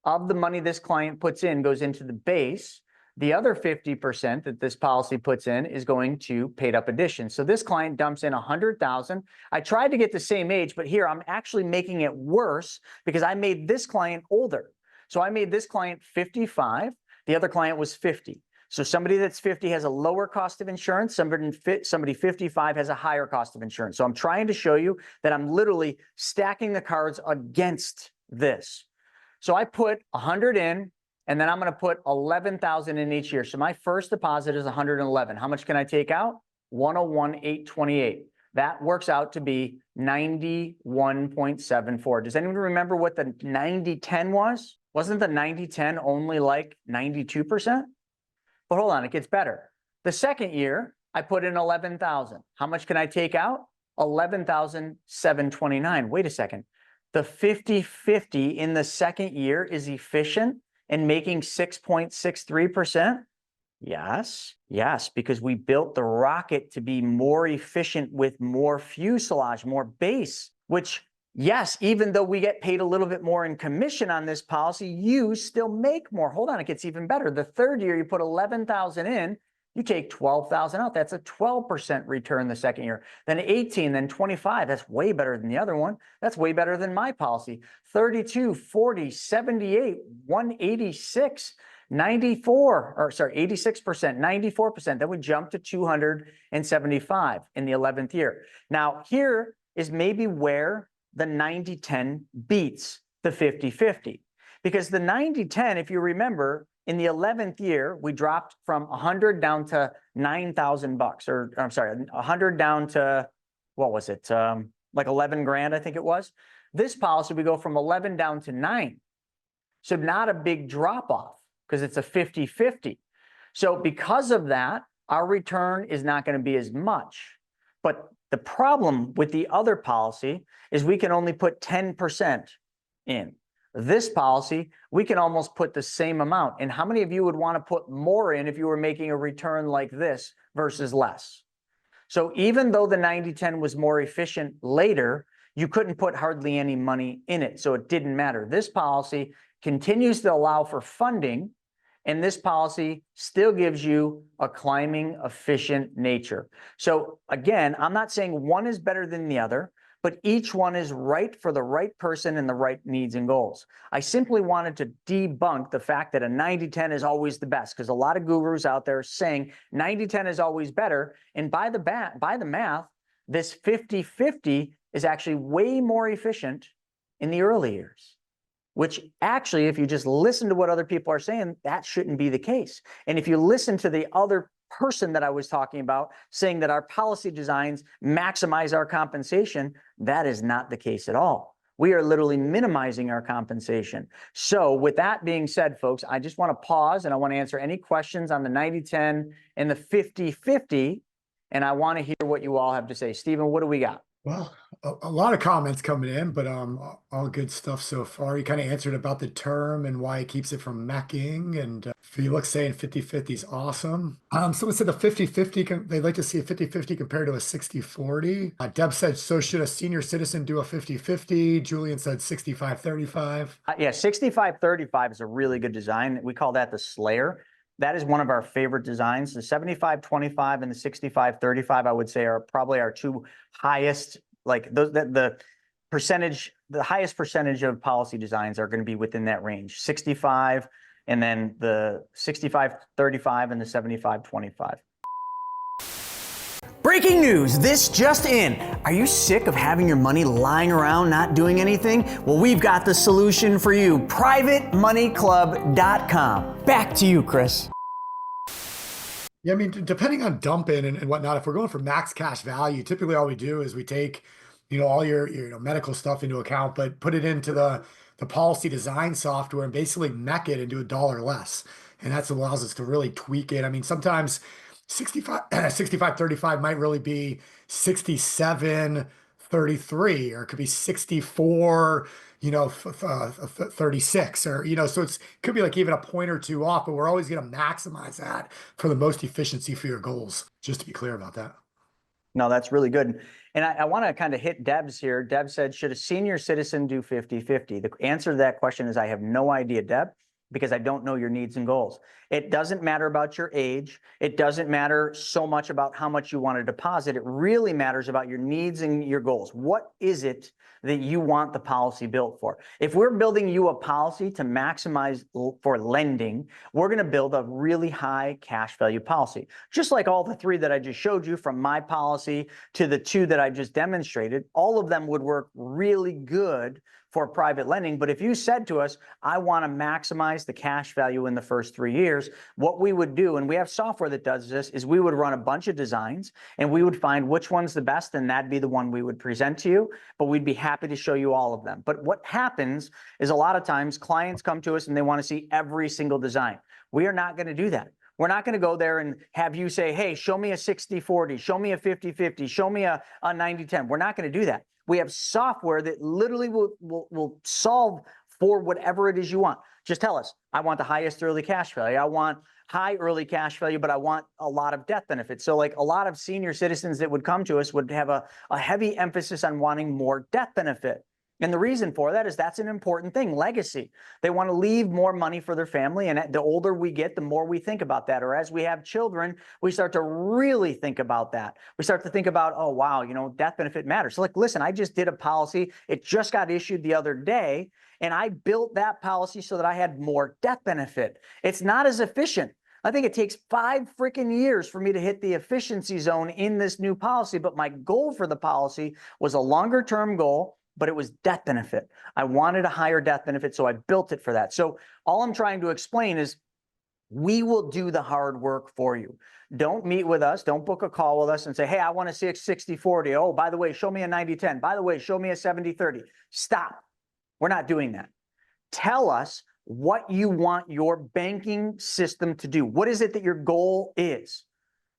of the money this client puts in goes into the base. The other 50% that this policy puts in is going to paid up additions. So this client dumps in 100,000. I tried to get the same age, but here I'm actually making it worse because I made this client older. So I made this client 55. The other client was 50. So somebody that's 50 has a lower cost of insurance. Somebody 55 has a higher cost of insurance. So I'm trying to show you that I'm literally stacking the cards against this. So I put 100 in, and then I'm going to put 11,000 in each year. So my first deposit is 111. How much can I take out? 101,828. That works out to be 91.74. Does anyone remember what the 90-10 was? Wasn't the 90-10 only like 92%? But hold on, it gets better. The second year, I put in 11,000. How much can I take out? 11,729. Wait a second. The 50-50 in the second year is efficient and making 6.63%? Yes, because we built the rocket to be more efficient with more fuselage, more base, which, yes, even though we get paid a little bit more in commission on this policy, you still make more. Hold on, it gets even better. The third year, you put 11,000 in, you take 12,000 out. That's a 12% return the second year. Then 18, then 25. That's way better than the other one. That's way better than my policy. 32, 40, 78, 186, 94, or sorry, 86%, 94%. Then we jump to 275 in the 11th year. Now here, is maybe where the 90-10 beats the 50-50. Because the 90-10, if you remember, in the 11th year, we dropped from 100 down to $9,000, or I'm sorry, 100 down to, what was it? Like 11 grand, I think it was. This policy, we go from 11 down to 9. So not a big drop off because it's a 50-50. So because of that, our return is not going to be as much. But the problem with the other policy is we can only put 10% in. This policy, we can almost put the same amount. And how many of you would want to put more in if you were making a return like this versus less? So even though the 90-10 was more efficient later, you couldn't put hardly any money in it. So it didn't matter. This policy continues to allow for funding, and this policy still gives you a climbing efficient nature. So again, I'm not saying one is better than the other, but each one is right for the right person and the right needs and goals. I simply wanted to debunk the fact that a 90-10 is always the best, because a lot of gurus out there saying 90-10 is always better. And by the math, this 50-50 is actually way more efficient in the early years, which actually, if you just listen to what other people are saying, that shouldn't be the case. And if you listen to the other person that I was talking about saying that our policy designs maximize our compensation, that is not the case at all. We are literally minimizing our compensation. So with that being said, folks, I just want to pause and I want to answer any questions on the 90-10 and the 50-50. And I want to hear what you all have to say. Stephen, what do we got? Well, a lot of comments coming in, but all good stuff so far. You kind of answered about the term and why it keeps it from macking. And Felix saying 50-50 is awesome. Someone said the 50-50, they'd like to see a 50-50 compared to a 60-40. Deb said, so should a senior citizen do a 50-50? Julian said 65-35. Yeah, 65-35 is a really good design. We call that the Slayer. That is one of our favorite designs. The 75-25 and the 65-35, I would say, are probably our two highest, like the highest percentage of policy designs are going to be within that range. 65, and then the 65-35 and the 75-25. Breaking news, this just in. Are you sick of having your money lying around not doing anything? Well, we've got the solution for you. PrivateMoneyClub.com. Back to you, Chris. Yeah, I mean, depending on dumping and whatnot, if we're going for max cash value, typically all we do is we take, all your medical stuff into account, but put it into the policy design software and basically mech it and do $1 less. And that's what allows us to really tweak it. I mean, sometimes 65-35 might really be 67-33, or it could be 64, 36, or, so it could be like even a point or two off, but we're always going to maximize that for the most efficiency for your goals, just to be clear about that. No, that's really good. And I want to kind of hit Deb's here. Deb said, should a senior citizen do 50-50? The answer to that question is I have no idea, Deb, because I don't know your needs and goals. It doesn't matter about your age. It doesn't matter so much about how much you want to deposit. It really matters about your needs and your goals. What is it that you want the policy built for? If we're building you a policy to maximize for lending, we're going to build a really high cash value policy. Just like all the three that I just showed you, from my policy to the two that I just demonstrated, all of them would work really good for private lending. But if you said to us, I want to maximize the cash value in the first 3 years, what we would do, and we have software that does this, is we would run a bunch of designs and we would find which one's the best, and that'd be the one we would present to you. But we'd be happy to show you all of them. But what happens is a lot of times clients come to us and they want to see every single design. We are not going to do that. We're not going to go there and have you say, hey, show me a 60-40, show me a 50-50, show me a 90-10. We're not going to do that. We have software that literally will solve for whatever it is you want. Just tell us, I want the highest early cash value. I want high early cash value, but I want a lot of death benefits. So like a lot of senior citizens that would come to us would have a heavy emphasis on wanting more death benefit. And the reason for that is that's an important thing, legacy. They want to leave more money for their family. And the older we get, the more we think about that. Or as we have children, we start to really think about that. We start to think about, oh, wow, death benefit matters. So like, listen, I just did a policy. It just got issued the other day. And I built that policy so that I had more death benefit. It's not as efficient. I think it takes 5 freaking years for me to hit the efficiency zone in this new policy, but my goal for the policy was a longer term goal, but it was death benefit. I wanted a higher death benefit, so I built it for that. So all I'm trying to explain is we will do the hard work for you. Don't meet with us. Don't book a call with us and say, hey, I want to see a 60-40. Oh, by the way, show me a 90-10. By the way, show me a 70-30. Stop. We're not doing that. Tell us what you want your banking system to do. What is it that your goal is?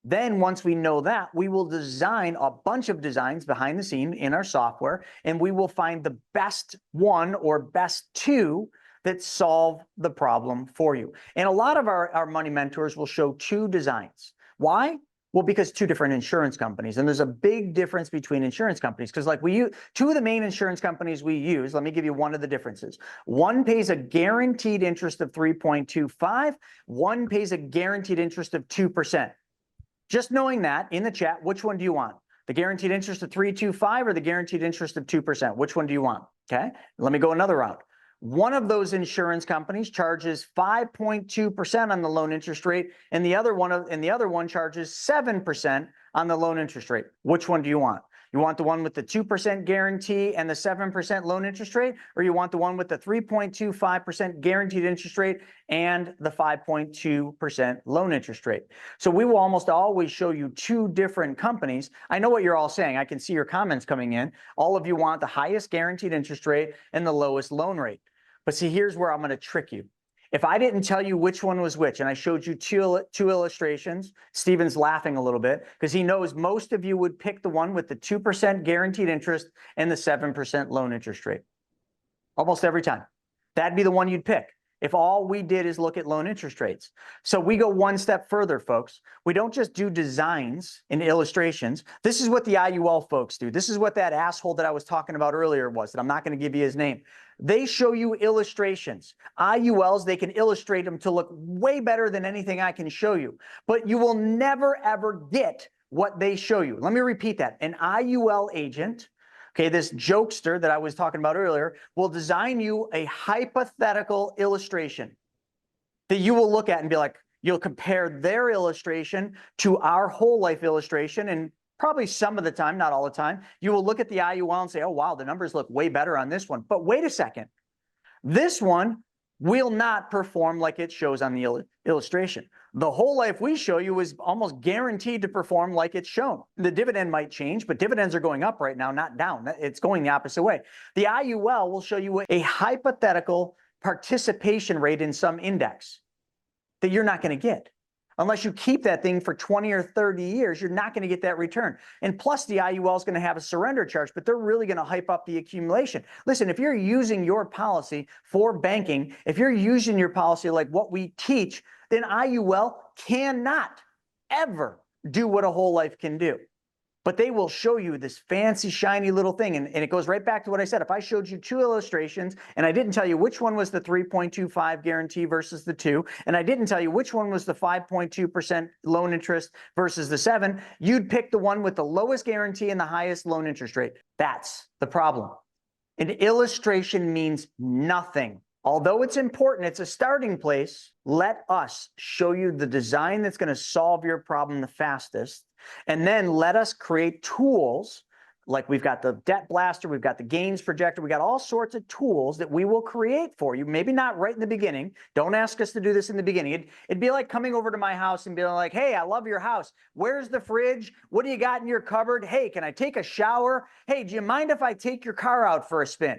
Then once we know that, we will design a bunch of designs behind the scene in our software, and we will find the best one or best two that solve the problem for you. And a lot of our money mentors will show 2 designs. Why? Well, because 2 different insurance companies, and there's a big difference between insurance companies, because like we use 2 of the main insurance companies we use, let me give you one of the differences. One pays a guaranteed interest of 3.25, one pays a guaranteed interest of 2%. Just knowing that in the chat, which one do you want? The guaranteed interest of 3.25 or the guaranteed interest of 2%? Which one do you want? Okay, let me go another route. One of those insurance companies charges 5.2% on the loan interest rate, and the other one charges 7% on the loan interest rate. Which one do you want? You want the one with the 2% guarantee and the 7% loan interest rate, or you want the one with the 3.25% guaranteed interest rate and the 5.2% loan interest rate? So we will almost always show you 2 different companies. I know what you're all saying. I can see your comments coming in. All of you want the highest guaranteed interest rate and the lowest loan rate. But see, here's where I'm going to trick you. If I didn't tell you which one was which, and I showed you two illustrations, Steven's laughing a little bit because he knows most of you would pick the one with the 2% guaranteed interest and the 7% loan interest rate. Almost every time. That'd be the one you'd pick if all we did is look at loan interest rates. So we go one step further, folks. We don't just do designs and illustrations. This is what the IUL folks do. This is what that asshole that I was talking about earlier was, that I'm not going to give you his name. They show you illustrations. IULs, they can illustrate them to look way better than anything I can show you. But you will never, ever get what they show you. Let me repeat that. An IUL agent, okay, this jokester that I was talking about earlier, will design you a hypothetical illustration that you will look at and be like, you'll compare their illustration to our whole life illustration, and probably some of the time, not all the time, you will look at the IUL and say, oh, wow, the numbers look way better on this one. But wait a second. This one will not perform like it shows on the illustration. The whole life we show you is almost guaranteed to perform like it's shown. The dividend might change, but dividends are going up right now, not down. It's going the opposite way. The IUL will show you a hypothetical participation rate in some index that you're not going to get. Unless you keep that thing for 20 or 30 years, you're not going to get that return. And plus, the IUL is going to have a surrender charge, but they're really going to hype up the accumulation. Listen, if you're using your policy for banking, if you're using your policy like what we teach, then IUL cannot ever do what a whole life can do. But they will show you this fancy, shiny little thing. And it goes right back to what I said. If I showed you 2 illustrations and I didn't tell you which one was the 3.25 guarantee versus the 2, and I didn't tell you which one was the 5.2% loan interest versus the 7, you'd pick the one with the lowest guarantee and the highest loan interest rate. That's the problem. An illustration means nothing. Although it's important, it's a starting place. Let us show you the design that's going to solve your problem the fastest. And then let us create tools, like we've got the debt blaster, we've got the gains projector, we got all sorts of tools that we will create for you. Maybe not right in the beginning. Don't ask us to do this in the beginning. It'd be like coming over to my house and being like, hey, I love your house. Where's the fridge? What do you got in your cupboard? Hey, can I take a shower? Hey, do you mind if I take your car out for a spin?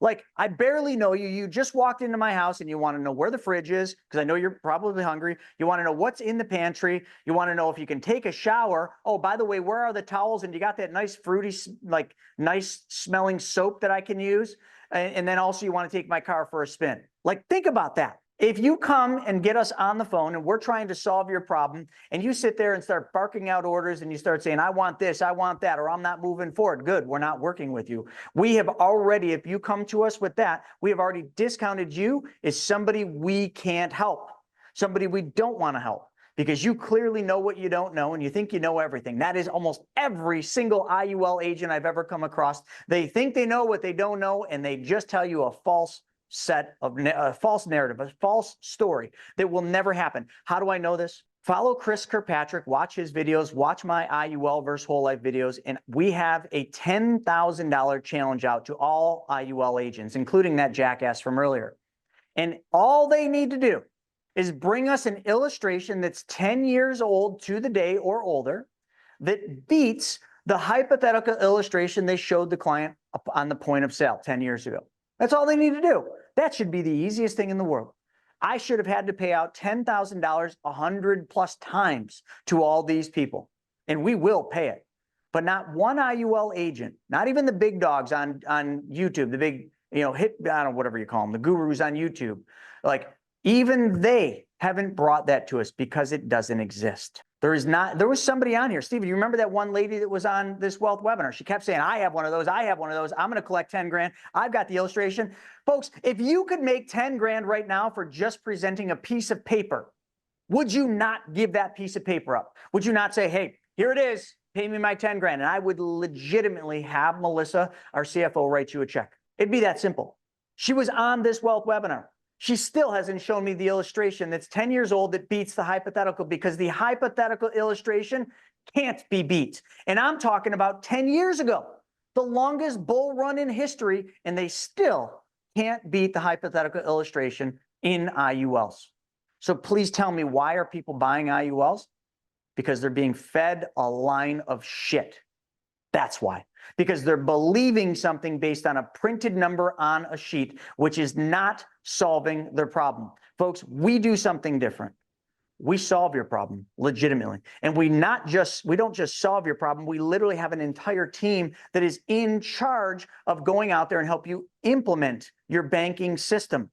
Like, I barely know you. You just walked into my house and you want to know where the fridge is because I know you're probably hungry. You want to know what's in the pantry. You want to know if you can take a shower. Oh, by the way, where are the towels? And you got that nice fruity, like nice smelling soap that I can use. And then also you want to take my car for a spin. Like, think about that. If you come and get us on the phone and we're trying to solve your problem and you sit there and start barking out orders and you start saying, I want this, I want that, or I'm not moving forward, good, we're not working with you. We have already, if you come to us with that, we have already discounted you as somebody we can't help, somebody we don't want to help, because you clearly know what you don't know and you think you know everything. That is almost every single IUL agent I've ever come across. They think they know what they don't know and they just tell you a false set of a false narrative, a false story that will never happen. How do I know this? Follow Chris Kirkpatrick, watch his videos, watch my IUL versus whole life videos, and we have a $10,000 challenge out to all IUL agents, including that jackass from earlier. And all they need to do is bring us an illustration that's 10 years old to the day or older that beats the hypothetical illustration they showed the client on the point of sale 10 years ago. That's all they need to do. That should be the easiest thing in the world. I should have had to pay out $10,000 100+ times to all these people, and we will pay it. But not one IUL agent, not even the big dogs on YouTube, the big, I don't know, whatever you call them, the gurus on YouTube, like even they haven't brought that to us because it doesn't exist. There was somebody on here. Steve, you remember that one lady that was on this wealth webinar? She kept saying, I have one of those. I have one of those. I'm going to collect 10 grand. I've got the illustration. Folks, if you could make 10 grand right now for just presenting a piece of paper, would you not give that piece of paper up? Would you not say, hey, here it is, pay me my 10 grand. And I would legitimately have Melissa, our CFO, write you a check. It'd be that simple. She was on this wealth webinar. She still hasn't shown me the illustration that's 10 years old that beats the hypothetical, because the hypothetical illustration can't be beat. And I'm talking about 10 years ago, the longest bull run in history, and they still can't beat the hypothetical illustration in IULs. So please tell me, why are people buying IULs? Because they're being fed a line of shit. That's why. Because they're believing something based on a printed number on a sheet, which is not solving their problem. Folks, we do something different. We solve your problem legitimately. And we don't just solve your problem. We literally have an entire team that is in charge of going out there and help you implement your banking system.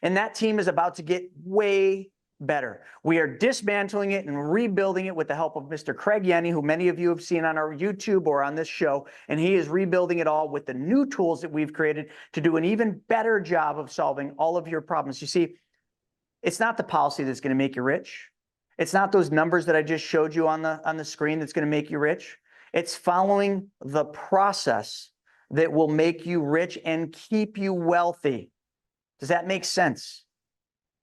And that team is about to get way better. We are dismantling it and rebuilding it with the help of Mr. Craig Yenny, who many of you have seen on our YouTube or on this show, and he is rebuilding it all with the new tools that we've created to do an even better job of solving all of your problems. You see, it's not the policy that's going to make you rich. It's not those numbers that I just showed you on the screen that's going to make you rich. It's following the process that will make you rich and keep you wealthy. Does that make sense?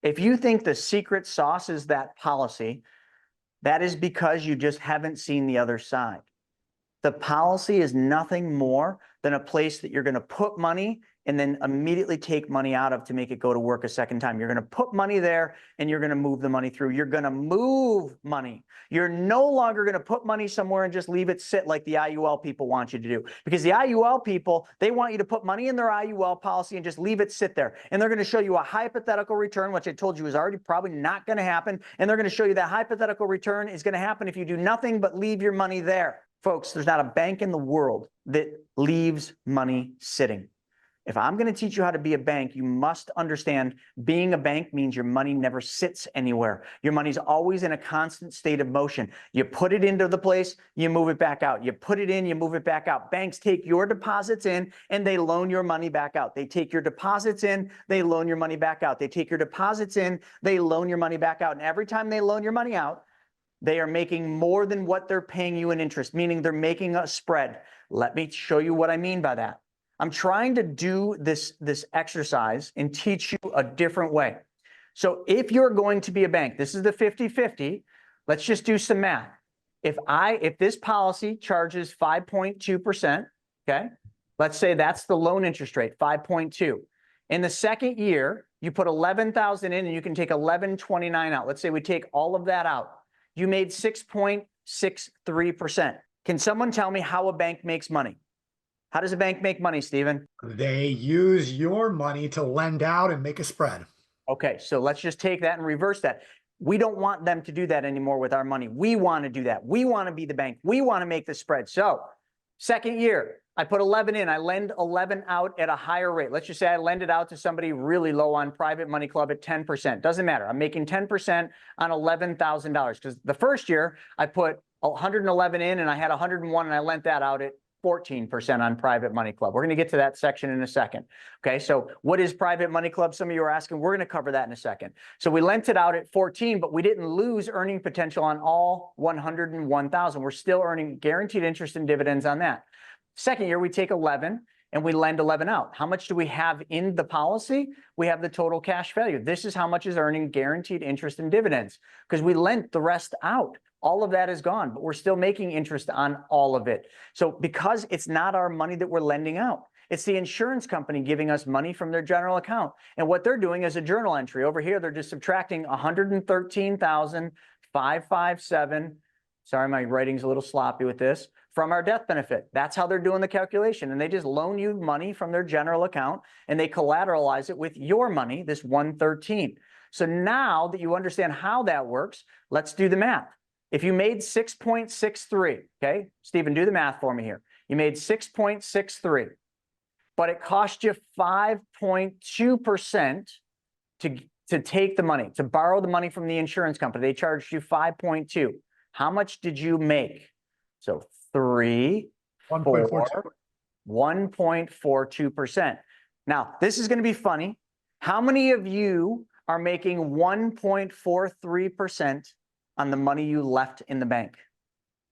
If you think the secret sauce is that policy, that is because you just haven't seen the other side. The policy is nothing more than a place that you're going to put money and then immediately take money out of to make it go to work a second time. You're going to put money there and you're going to move the money through. You're going to move money. You're no longer going to put money somewhere and just leave it sit like the IUL people want you to do. Because the IUL people, they want you to put money in their IUL policy and just leave it sit there. And they're going to show you a hypothetical return, which I told you is already probably not going to happen. And they're going to show you that hypothetical return is going to happen if you do nothing but leave your money there. Folks, there's not a bank in the world that leaves money sitting. If I'm going to teach you how to be a bank, you must understand being a bank means your money never sits anywhere. Your money's always in a constant state of motion. You put it into the place, you move it back out. You put it in, you move it back out. Banks take your deposits in and they loan your money back out. They take your deposits in, they loan your money back out. They take your deposits in, they loan your money back out. And every time they loan your money out, they are making more than what they're paying you in interest, meaning they're making a spread. Let me show you what I mean by that. I'm trying to do this exercise and teach you a different way. So if you're going to be a bank, this is the 50-50. Let's just do some math. If this policy charges 5.2%, okay, let's say that's the loan interest rate, 5.2. In the second year, you put 11,000 in and you can take 1129 out. Let's say we take all of that out. You made 6.63%. Can someone tell me how a bank makes money? How does a bank make money, Stephen? They use your money to lend out and make a spread. Okay, so let's just take that and reverse that. We don't want them to do that anymore with our money. We want to do that. We want to be the bank. We want to make the spread. So second year, I put 11 in. I lend 11 out at a higher rate. Let's just say I lend it out to somebody really low on Private Money Club at 10%. Doesn't matter. I'm making 10% on $11,000 because the first year I put 111 in and I had 101 and I lent that out at 14% on Private Money Club. We're going to get to that section in a second. Okay, so what is Private Money Club? Some of you are asking. We're going to cover that in a second. So we lent it out at 14, but we didn't lose earning potential on all 101,000. We're still earning guaranteed interest and dividends on that. Second year, we take 11 and we lend 11 out. How much do we have in the policy? We have the total cash value. This is how much is earning guaranteed interest and dividends because we lent the rest out. All of that is gone, but we're still making interest on all of it. So because it's not our money that we're lending out, it's the insurance company giving us money from their general account. And what they're doing is a journal entry. Over here, they're just subtracting 113,557. Sorry, my writing's a little sloppy with this. From our death benefit. That's how they're doing the calculation. And they just loan you money from their general account and they collateralize it with your money, this 113. So now that you understand how that works, let's do the math. If you made 6.63, okay, Stephen, do the math for me here. You made 6.63, but it cost you 5.2% to take the money, to borrow the money from the insurance company. They charged you 5.2. How much did you make? So 1.42%. Now, this is going to be funny. How many of you are making 1.43% on the money you left in the bank?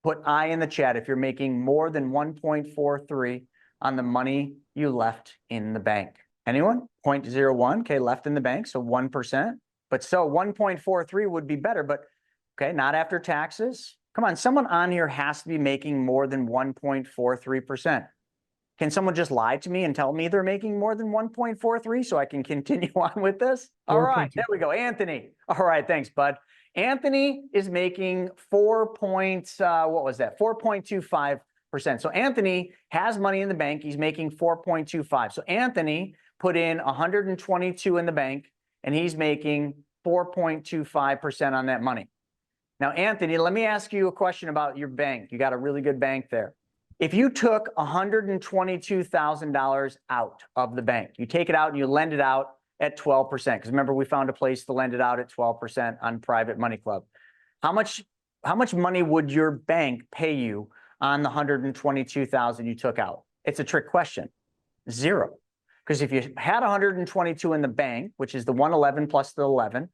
Put I in the chat if you're making more than 1.43 on the money you left in the bank. Anyone? 0.01, okay, left in the bank, so 1%. But so 1.43 would be better, but okay, not after taxes. Come on, someone on here has to be making more than 1.43%. Can someone just lie to me and tell me they're making more than 1.43 so I can continue on with this? All right, there we go. Anthony. All right, thanks, bud. Anthony is making 4.25%. So Anthony has money in the bank. He's making 4.25. So Anthony put in 122 in the bank, and he's making 4.25% on that money. Now, Anthony, let me ask you a question about your bank. You got a really good bank there. If you took $122,000 out of the bank, you take it out and you lend it out at 12%, because remember, we found a place to lend it out at 12% on Private Money Club. How much money would your bank pay you on the $122,000 you took out? It's a trick question. Zero. Because if you had 122 in the bank, which is the 111 plus the 11,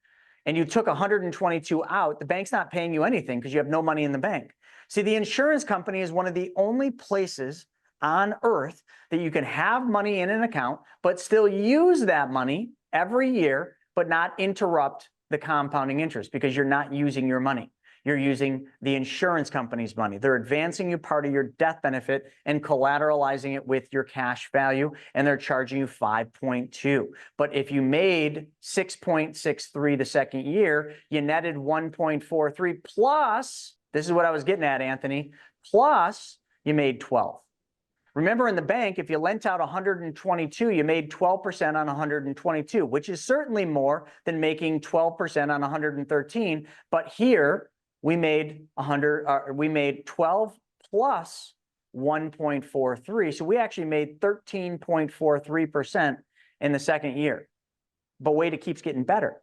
and you took 122 out, the bank's not paying you anything because you have no money in the bank. See, the insurance company is one of the only places on earth that you can have money in an account, but still use that money every year, but not interrupt the compounding interest because you're not using your money. You're using the insurance company's money. They're advancing you part of your death benefit and collateralizing it with your cash value, and they're charging you 5.2. But if you made 6.63 the second year, you netted 1.43 plus, this is what I was getting at, Anthony, plus you made 12. Remember, in the bank, if you lent out 122, you made 12% on 122, which is certainly more than making 12% on 113. But here, we made 12 plus 1.43. So we actually made 13.43% in the second year. But wait, it keeps getting better.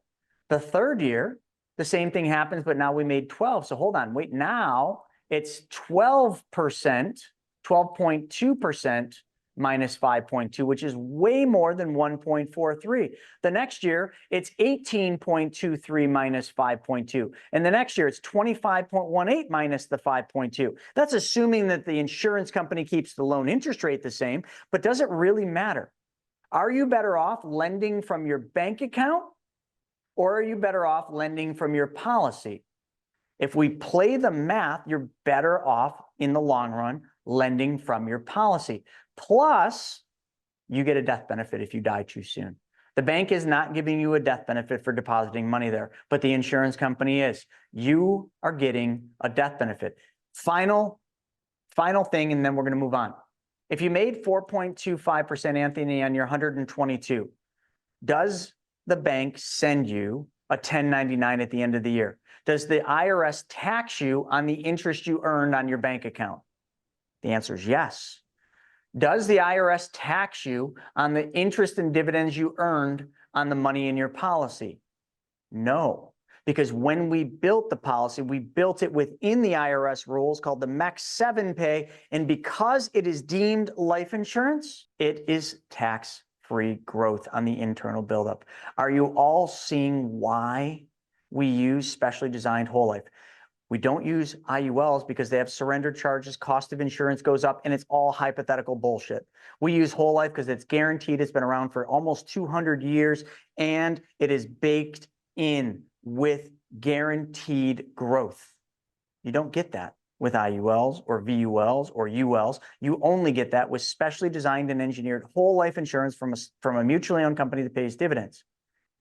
The third year, the same thing happens, but now we made 12. So hold on, wait, now it's 12%, 12.2% minus 5.2, which is way more than 1.43. The next year, it's 18.23 minus 5.2. And the next year, it's 25.18 minus the 5.2. That's assuming that the insurance company keeps the loan interest rate the same, but does it really matter? Are you better off lending from your bank account, or are you better off lending from your policy? If we play the math, you're better off in the long run lending from your policy. Plus, you get a death benefit if you die too soon. The bank is not giving you a death benefit for depositing money there, but the insurance company is. You are getting a death benefit. Final thing, and then we're going to move on. If you made 4.25%, Anthony, on your 122, does the bank send you a 1099 at the end of the year? Does the IRS tax you on the interest you earned on your bank account? The answer is yes. Does the IRS tax you on the interest and dividends you earned on the money in your policy? No, because when we built the policy, we built it within the IRS rules called the MEX 7 pay, and because it is deemed life insurance, it is tax-free growth on the internal buildup. Are you all seeing why we use specially designed whole life? We don't use IULs because they have surrender charges, cost of insurance goes up, and it's all hypothetical bullshit. We use whole life because it's guaranteed. It's been around for almost 200 years, and it is baked in with guaranteed growth. You don't get that with IULs or VULs or ULs. You only get that with specially designed and engineered whole life insurance from a mutually owned company that pays dividends.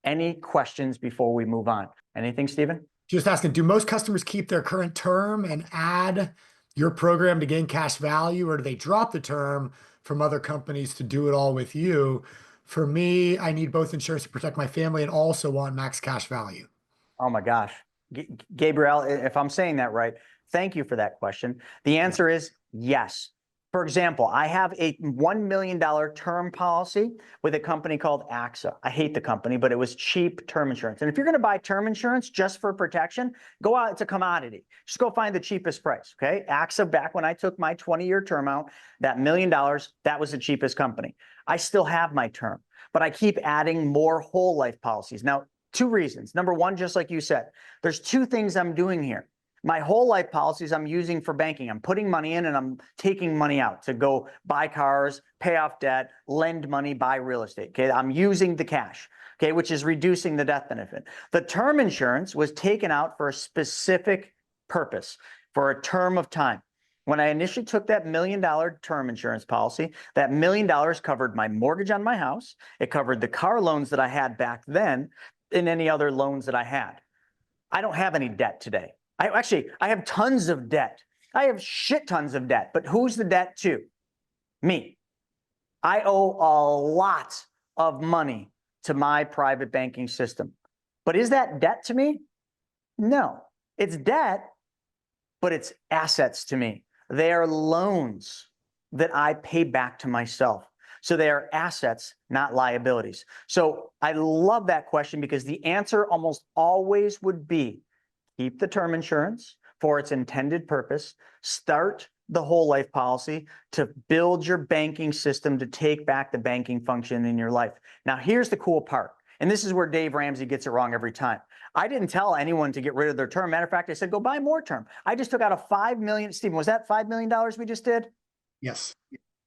Any questions before we move on? Anything, Stephen? Just asking, do most customers keep their current term and add your program to gain cash value, or do they drop the term from other companies to do it all with you? For me, I need both insurance to protect my family and also want max cash value. Oh my gosh. Gabriel, if I'm saying that right, thank you for that question. The answer is yes. For example, I have a $1 million term policy with a company called AXA. I hate the company, but it was cheap term insurance. And if you're going to buy term insurance just for protection, go out. It's a commodity. Just go find the cheapest price. Okay. AXA, back when I took my 20-year term out, that $1 million, that was the cheapest company. I still have my term, but I keep adding more whole life policies. Now, two reasons. Number one, just like you said, there's two things I'm doing here. My whole life policies I'm using for banking. I'm putting money in and I'm taking money out to go buy cars, pay off debt, lend money, buy real estate. Okay, I'm using the cash, okay, which is reducing the death benefit. The term insurance was taken out for a specific purpose, for a term of time. When I initially took that $1 million term insurance policy, that $1 million covered my mortgage on my house. It covered the car loans that I had back then and any other loans that I had. I don't have any debt today. I have tons of debt. I have shit tons of debt, but who's the debt to? Me. I owe a lot of money to my private banking system. But is that debt to me? No. It's debt, but it's assets to me. They are loans that I pay back to myself. So they are assets, not liabilities. So I love that question because the answer almost always would be keep the term insurance for its intended purpose, start the whole life policy to build your banking system to take back the banking function in your life. Now, here's the cool part. And this is where Dave Ramsey gets it wrong every time. I didn't tell anyone to get rid of their term. Matter of fact, I said, go buy more term. I just took out a $5 million. Stephen, was that $5 million we just did? Yes.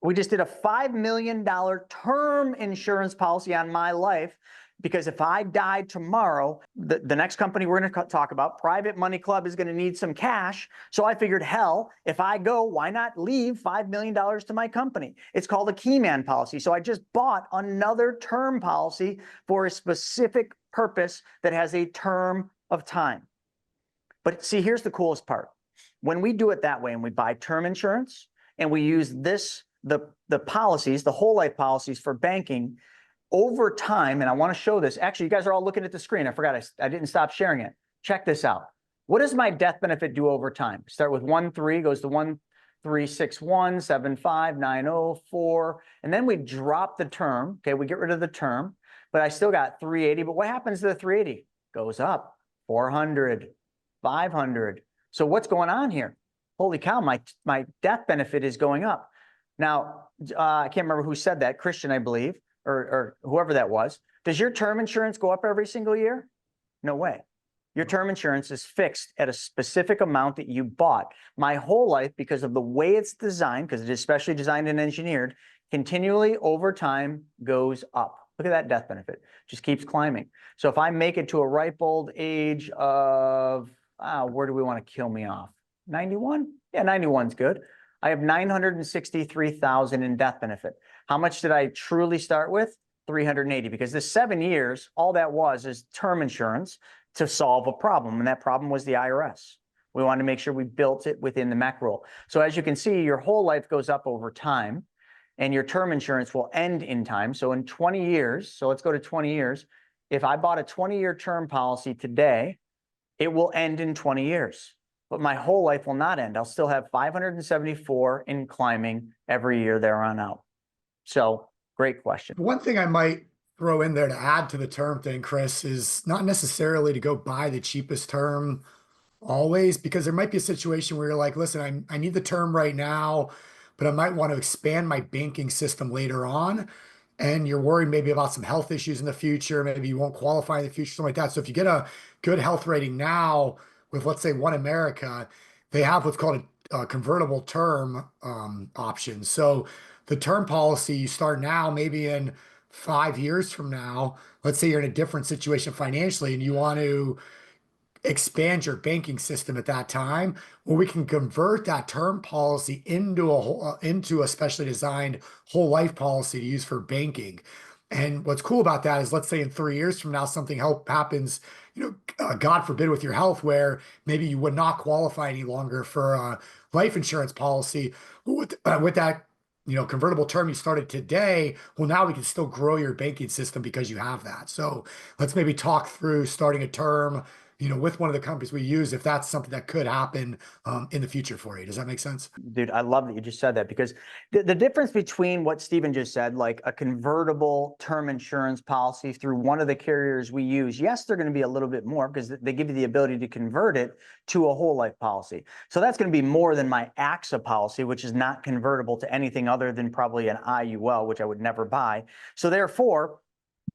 We just did a $5 million term insurance policy on my life because if I died tomorrow, the next company we're going to talk about, Private Money Club, is going to need some cash. So I figured, hell, if I go, why not leave $5 million to my company? It's called a key man policy. So I just bought another term policy for a specific purpose that has a term of time. But see, here's the coolest part. When we do it that way and we buy term insurance and we use the policies, the whole life policies for banking, over time, and I want to show this. Actually, you guys are all looking at the screen. I forgot I didn't stop sharing it. Check this out. What does my death benefit do over time? Start with 1-3, goes to 1-3-6-1, 7-5, 9-0, 4, and then we drop the term. Okay, we get rid of the term, but I still got 380. But what happens to the 380? Goes up 400, 500. So what's going on here? Holy cow, my death benefit is going up. Now, I can't remember who said that, Christian, I believe, or whoever that was. Does your term insurance go up every single year? No way. Your term insurance is fixed at a specific amount that you bought. My whole life, because of the way it's designed, because it is specially designed and engineered, continually over time goes up. Look at that death benefit. Just keeps climbing. So if I make it to a ripe old age of, where do we want to kill me off? 91? Yeah, 91's good. I have $963,000 in death benefit. How much did I truly start with? 380, because this 7 years, all that was is term insurance to solve a problem. And that problem was the IRS. We wanted to make sure we built it within the MEC rule. So as you can see, your whole life goes up over time and your term insurance will end in time. So in 20 years, so let's go to 20 years. If I bought a 20-year term policy today, it will end in 20 years. But my whole life will not end. I'll still have 574 in climbing every year there on out. So great question. One thing I might throw in there to add to the term thing, Chris, is not necessarily to go buy the cheapest term always, because there might be a situation where you're like, listen, I need the term right now, but I might want to expand my banking system later on. And you're worried maybe about some health issues in the future. Maybe you won't qualify in the future, something like that. So if you get a good health rating now with, let's say, One America, they have what's called a convertible term option. So the term policy you start now, maybe in 5 years from now, let's say you're in a different situation financially and you want to expand your banking system at that time, well, we can convert that term policy into into a specially designed whole life policy to use for banking. And what's cool about that is, let's say in 3 years from now, something happens, God forbid, with your health, where maybe you would not qualify any longer for a life insurance policy. With that, convertible term you started today, well, now we can still grow your banking system because you have that. So let's maybe talk through starting a term, with one of the companies we use, if that's something that could happen in the future for you. Does that make sense? Dude, I love that you just said that, because the difference between what Stephen just said, like a convertible term insurance policy through one of the carriers we use, yes, they're going to be a little bit more because they give you the ability to convert it to a whole life policy. So that's going to be more than my AXA policy, which is not convertible to anything other than probably an IUL, which I would never buy. So therefore,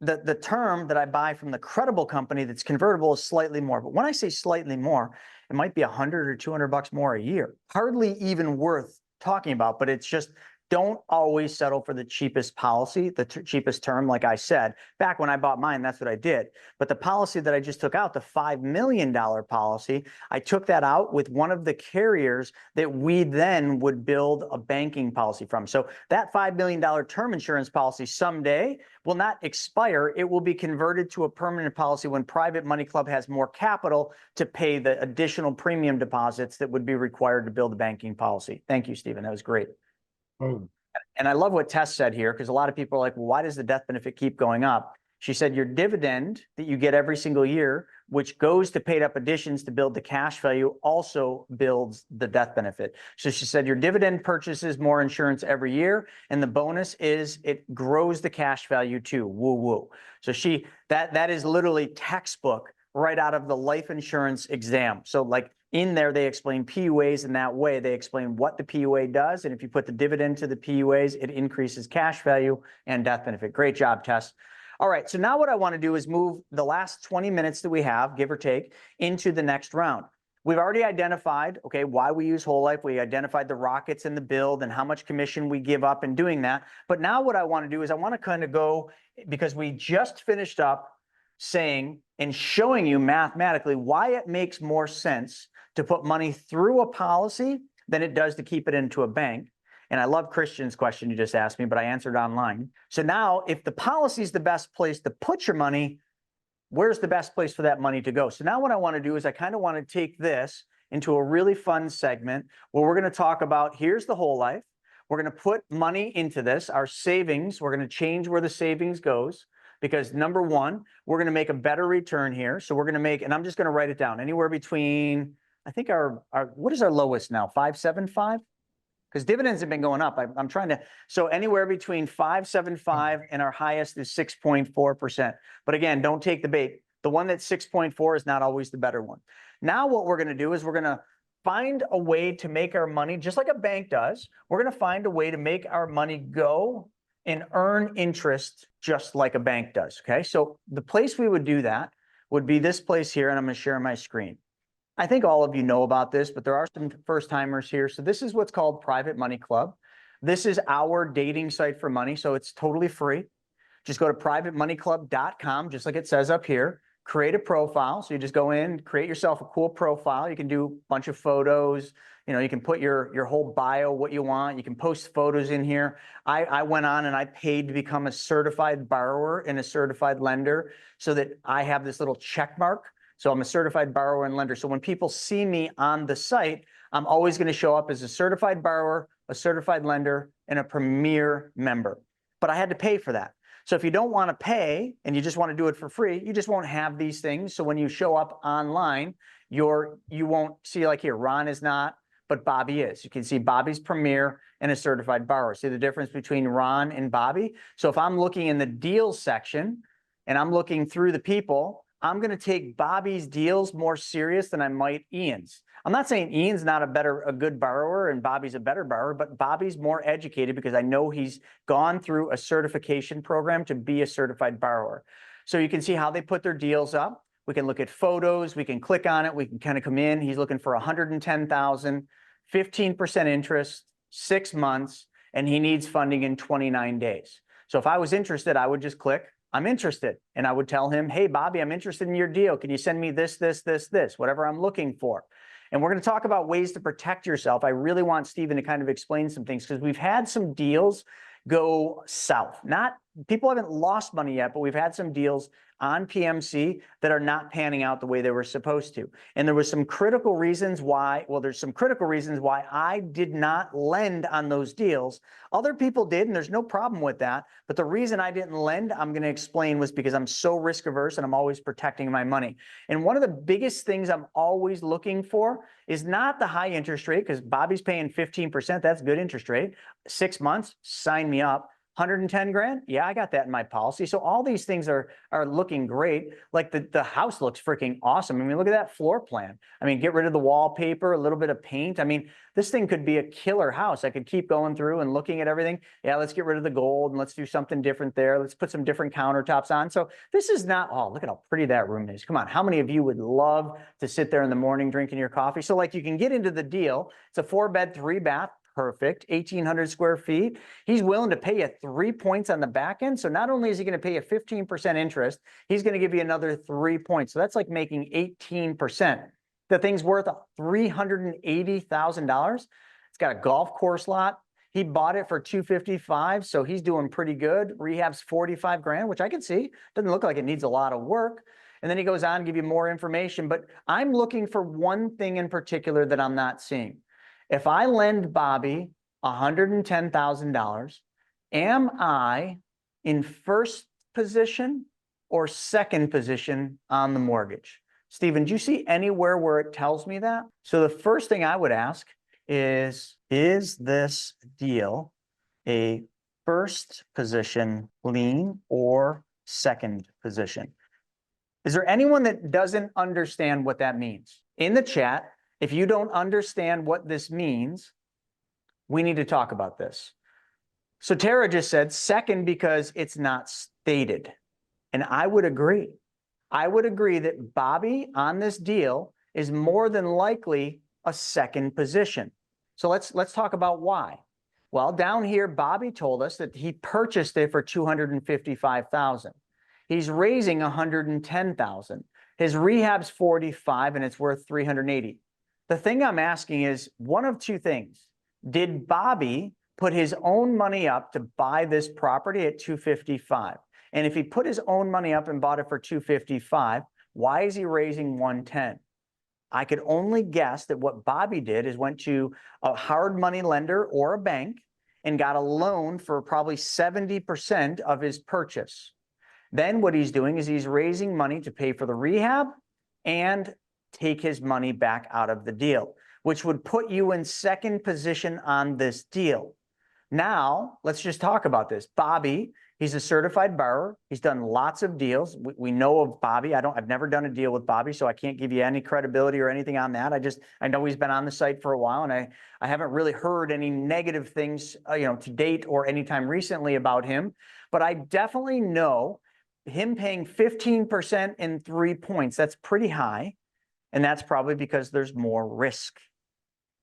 the term that I buy from the credible company that's convertible is slightly more. But when I say slightly more, it might be 100 or 200 bucks more a year. Hardly even worth talking about, but it's just, don't always settle for the cheapest policy, the cheapest term. Like I said, back when I bought mine, that's what I did. But the policy that I just took out, the $5 million policy, I took that out with one of the carriers that we then would build a banking policy from. So that $5 million term insurance policy someday will not expire. It will be converted to a permanent policy when Private Money Club has more capital to pay the additional premium deposits that would be required to build a banking policy. Thank you, Stephen. That was great. Oh, And I love what Tess said here, because a lot of people are like, well, why does the death benefit keep going up? She said your dividend that you get every single year, which goes to paid up additions to build the cash value, also builds the death benefit. So she said your dividend purchases more insurance every year, and the bonus is it grows the cash value too. Woo woo. So that is literally textbook right out of the life insurance exam. So like in there, they explain PUAs in that way. They explain what the PUA does. And if you put the dividend to the PUAs, it increases cash value and death benefit. Great job, Tess. All right, so now what I want to do is move the last 20 minutes that we have, give or take, into the next round. We've already identified, okay, why we use whole life. We identified the rockets and the build and how much commission we give up in doing that. But now what I want to do is I want to kind of go, because we just finished up saying and showing you mathematically why it makes more sense to put money through a policy than it does to keep it into a bank. And I love Christian's question you just asked me, but I answered online. So now if the policy is the best place to put your money, where's the best place for that money to go? So now what I want to do is I kind of want to take this into a really fun segment where we're going to talk about, here's the whole life. We're going to put money into this, our savings. We're going to change where the savings goes, because number one, we're going to make a better return here. So we're going to make, and I'm just going to write it down, anywhere between, I think our what is our lowest now? 5.75? Because dividends have been going up. I'm trying to, so anywhere between 5.75 and our highest is 6.4%. But again, don't take the bait. The one that's 6.4 is not always the better one. Now what we're going to do is we're going to find a way to make our money, just like a bank does. We're going to find a way to make our money go and earn interest just like a bank does. Okay, so the place we would do that would be this place here, and I'm going to share my screen. I think all of you know about this, but there are some first timers here. So this is what's called Private Money Club. This is our dating site for money. So it's totally free. Just go to privatemoneyclub.com, just like it says up here, create a profile. So you just go in, create yourself a cool profile. You can do a bunch of photos. You can put your whole bio, what you want. You can post photos in here. I went on and I paid to become a certified borrower and a certified lender so that I have this little check mark. So I'm a certified borrower and lender. So when people see me on the site, I'm always going to show up as a certified borrower, a certified lender, and a premier member. But I had to pay for that. So if you don't want to pay and you just want to do it for free, you just won't have these things. So when you show up online, you won't see, like here, Ron is not, but Bobby is. You can see Bobby's premier and a certified borrower. See the difference between Ron and Bobby? So if I'm looking in the deals section and I'm looking through the people, I'm going to take Bobby's deals more serious than I might Ian's. I'm not saying Ian's not a good borrower and Bobby's a better borrower, but Bobby's more educated because I know he's gone through a certification program to be a certified borrower. So you can see how they put their deals up. We can look at photos. We can click on it. We can kind of come in. He's looking for 110,000, 15% interest, 6 months, and he needs funding in 29 days. So if I was interested, I would just click, I'm interested. And I would tell him, hey, Bobby, I'm interested in your deal. Can you send me this, whatever I'm looking for? And we're going to talk about ways to protect yourself. I really want Stephen to kind of explain some things because we've had some deals go south. People haven't lost money yet, but we've had some deals on PMC that are not panning out the way they were supposed to. And there was some critical reasons why, there's some critical reasons why I did not lend on those deals. Other people did, and there's no problem with that. But the reason I didn't lend, I'm going to explain, was because I'm so risk averse and I'm always protecting my money. And one of the biggest things I'm always looking for is not the high interest rate, because Bobby's paying 15%. That's good interest rate. 6 months, sign me up. 110 grand? Yeah, I got that in my policy. So all these things are looking great. Like the house looks freaking awesome. I mean, look at that floor plan. I mean, get rid of the wallpaper, a little bit of paint. I mean, this thing could be a killer house. I could keep going through and looking at everything. Yeah, let's get rid of the gold and let's do something different there. Let's put some different countertops on. So this is not, oh, look at how pretty that room is. Come on, how many of you would love to sit there in the morning drinking your coffee? So like you can get into the deal. It's a 4-bed, 3-bath. Perfect, 1,800 square feet. He's willing to pay you 3 points on the back end. So not only is he going to pay you 15% interest, he's going to give you another 3 points. So that's like making 18%. The thing's worth $380,000. It's got a golf course lot. He bought it for $255,000, so he's doing pretty good. Rehab's 45 grand, which I can see. Doesn't look like it needs a lot of work. And then he goes on to give you more information. But I'm looking for one thing in particular that I'm not seeing. If I lend Bobby $110,000, am I in first position or second position on the mortgage? Stephen, do you see anywhere where it tells me that? So the first thing I would ask is this deal a first position lien or second position? Is there anyone that doesn't understand what that means? In the chat, if you don't understand what this means, we need to talk about this. So Tara just said second because it's not stated. And I would agree. I would agree that Bobby on this deal is more than likely a second position. So let's talk about why. Well, down here, Bobby told us that he purchased it for $255,000. He's raising $110,000. His rehab's 45 and it's worth 380. The thing I'm asking is one of two things. Did Bobby put his own money up to buy this property at $255,000? And if he put his own money up and bought it for $255,000, why is he raising $110,000? I could only guess that what Bobby did is went to a hard money lender or a bank and got a loan for probably 70% of his purchase. Then what he's doing is he's raising money to pay for the rehab and take his money back out of the deal, which would put you in second position on this deal. Now, let's just talk about this. Bobby, he's a certified borrower. He's done lots of deals. We know of Bobby. I've never done a deal with Bobby, so I can't give you any credibility or anything on that. I know he's been on the site for a while, and I haven't really heard any negative things, to date or anytime recently about him. But I definitely know him paying 15% in 3 points. That's pretty high. And that's probably because there's more risk.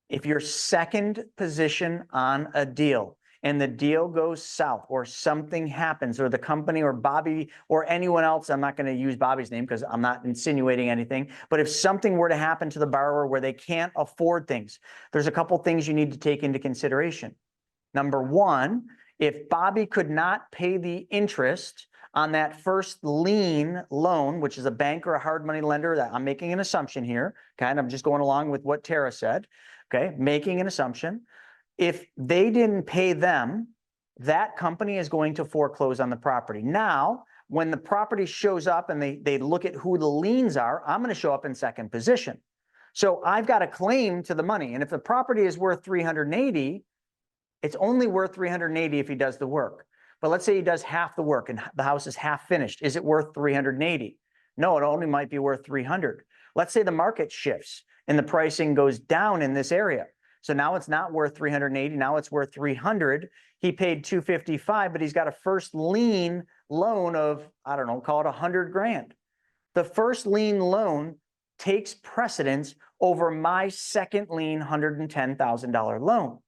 If you're second position on a deal and the deal goes south or something happens or the company or Bobby or anyone else, I'm not going to use Bobby's name because I'm not insinuating anything, but if something were to happen to the borrower where they can't afford things, there's a couple things you need to take into consideration. Number one, if Bobby could not pay the interest on that first lien loan, which is a bank or a hard money lender, that I'm making an assumption here, okay, and I'm just going along with what Tara said, okay, making an assumption. If they didn't pay them, that company is going to foreclose on the property. Now, when the property shows up and they look at who the liens are, I'm going to show up in second position. So I've got a claim to the money. And if the property is worth 380, it's only worth 380 if he does the work. But let's say he does half the work and the house is half finished. Is it worth 380? No, it only might be worth 300. Let's say the market shifts and the pricing goes down in this area. So now it's not worth 380. Now it's worth 300. He paid 255, but he's got a first lien loan of, I don't know, call it 100 grand. the first lien loan takes precedence over my second lien $110,000 loan.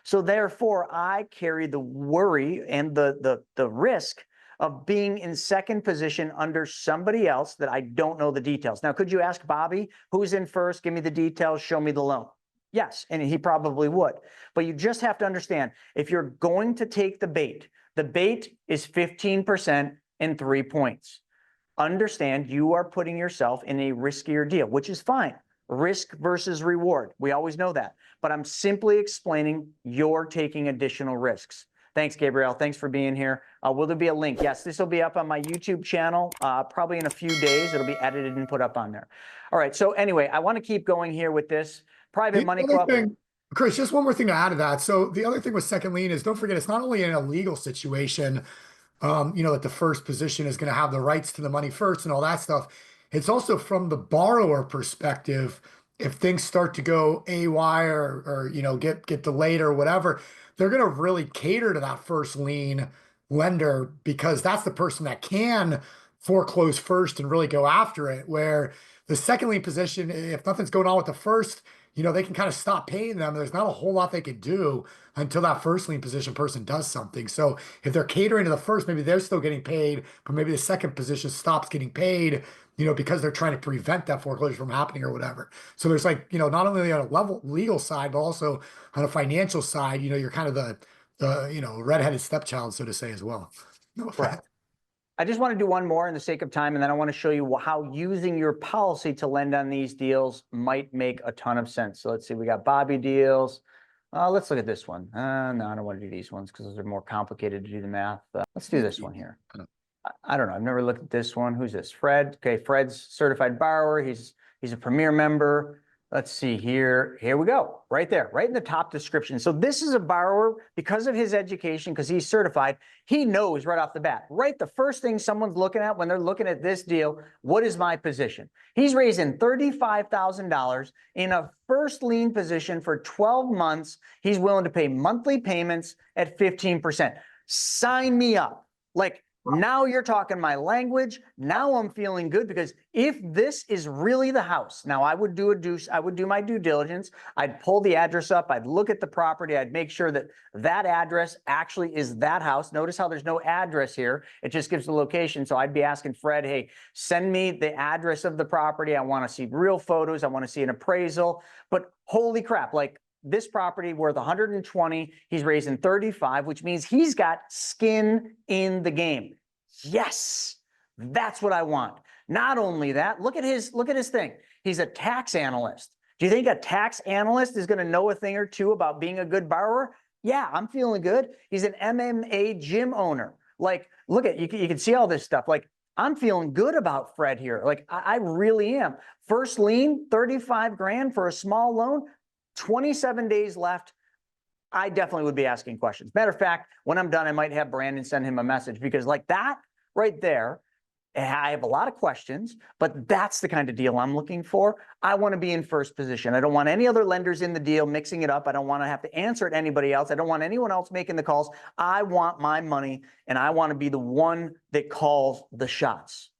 So therefore, I carry the worry and the risk of being in second position under somebody else that I don't know the details. Now, could you ask Bobby, who's in first? Give me the details, show me the loan. Yes, and he probably would. But you just have to understand, if you're going to take the bait is 15% and 3 points. Understand you are putting yourself in a riskier deal, which is fine. Risk versus reward. We always know that. But I'm simply explaining you're taking additional risks. Thanks, Gabrielle. Thanks for being here. Will there be a link? Yes, this will be up on my YouTube channel probably in a few days. It'll be edited and put up on there. All right. So anyway, I want to keep going here with this. Private Money Club. Chris, just one more thing to add to that. So the other thing with second lien is, don't forget, it's not only in a legal situation, that the first position is going to have the rights to the money first and all that stuff. It's also from the borrower perspective. If things start to go AY or get delayed or whatever, they're going to really cater to that first lien lender, because that's the person that can foreclose first and really go after it. Where the second lien position, if nothing's going on with the first, they can kind of stop paying them. There's not a whole lot they could do until that first lien position person does something. So if they're catering to the first, maybe they're still getting paid, but maybe the second position stops getting paid, because they're trying to prevent that foreclosure from happening or whatever. So there's not only on a legal side, but also on a financial side, you're kind of the redheaded stepchild, so to say, as well. No offense. Right. I just want to do one more in the sake of time, and then I want to show you how using your policy to lend on these deals might make a ton of sense. So let's see, we got Bobby deals. Let's look at this one. No, I don't want to do these ones because those are more complicated to do the math. Let's do this one here. I don't know. I've never looked at this one. Who's this? Fred. Okay, Fred's certified borrower. He's a premier member. Let's see here. Here we go. Right there, right in the top description. So this is a borrower, because of his education, because he's certified, he knows right off the bat, right? The first thing someone's looking at when they're looking at this deal, what is my position? He's raising $35,000 in a first lien position for 12 months. He's willing to pay monthly payments at 15%. Sign me up. Now you're talking my language. Now I'm feeling good, because if this is really the house, now I would do my due diligence. I'd pull the address up. I'd look at the property. I'd make sure that that address actually is that house. Notice how there's no address here. It just gives the location. So I'd be asking Fred, hey, send me the address of the property. I want to see real photos. I want to see an appraisal. But holy crap, this property worth 120, he's raising 35, which means he's got skin in the game. Yes, that's what I want. Not only that, look at his thing. He's a tax analyst. Do you think a tax analyst is going to know a thing or two about being a good borrower? Yeah, I'm feeling good. He's an MMA gym owner. Look at, you can see all this stuff. I'm feeling good about Fred here. I really am. First lien, 35 grand for a small loan. 27 days left. I definitely would be asking questions. Matter of fact, when I'm done, I might have Brandon send him a message, because that right there, I have a lot of questions, but that's the kind of deal I'm looking for. I want to be in first position. I don't want any other lenders in the deal mixing it up. I don't want to have to answer to anybody else. I don't want anyone else making the calls. I want my money, and I want to be the one that calls the shots.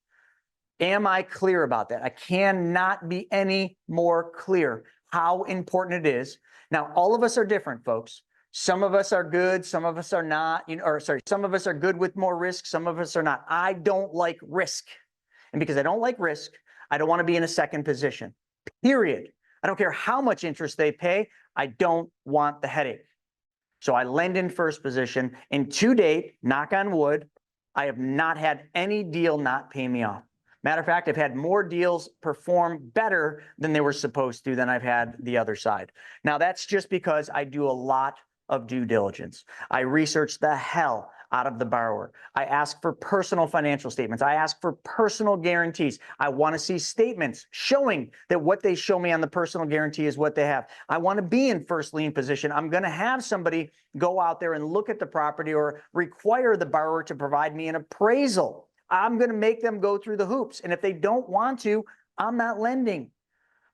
Am I clear about that? I cannot be any more clear how important it is. Now, all of us are different, folks. Some of us are good, some of us are not, some of us are good with more risk, some of us are not. I don't like risk. And because I don't like risk, I don't want to be in a second position, period. I don't care how much interest they pay. I don't want the headache. So I lend in first position, and to date, knock on wood, I have not had any deal not pay me off. Matter of fact, I've had more deals perform better than they were supposed to than I've had the other side. Now, that's just because I do a lot of due diligence. I research the hell out of the borrower. I ask for personal financial statements. I ask for personal guarantees. I want to see statements showing that what they show me on the personal guarantee is what they have. I want to be in first lien position. I'm going to have somebody go out there and look at the property, or require the borrower to provide me an appraisal. I'm going to make them go through the hoops. And if they don't want to, I'm not lending.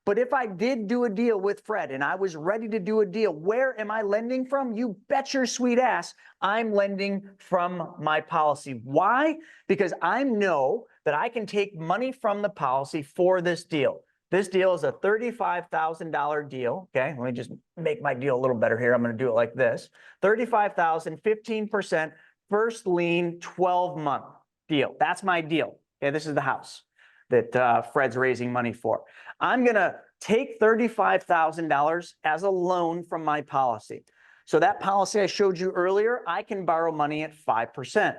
But if I did do a deal with Fred and I was ready to do a deal, where am I lending from? You bet your sweet ass I'm lending from my policy. Why? Because I know that I can take money from the policy for this deal. This deal is a $35,000 deal. Okay, let me just make my deal a little better here. I'm going to do it like this. 35,000, 15%, first lien, 12-month deal. That's my deal. Okay, this is the house that Fred's raising money for. I'm going to take $35,000 as a loan from my policy. So that policy I showed you earlier, I can borrow money at 5%.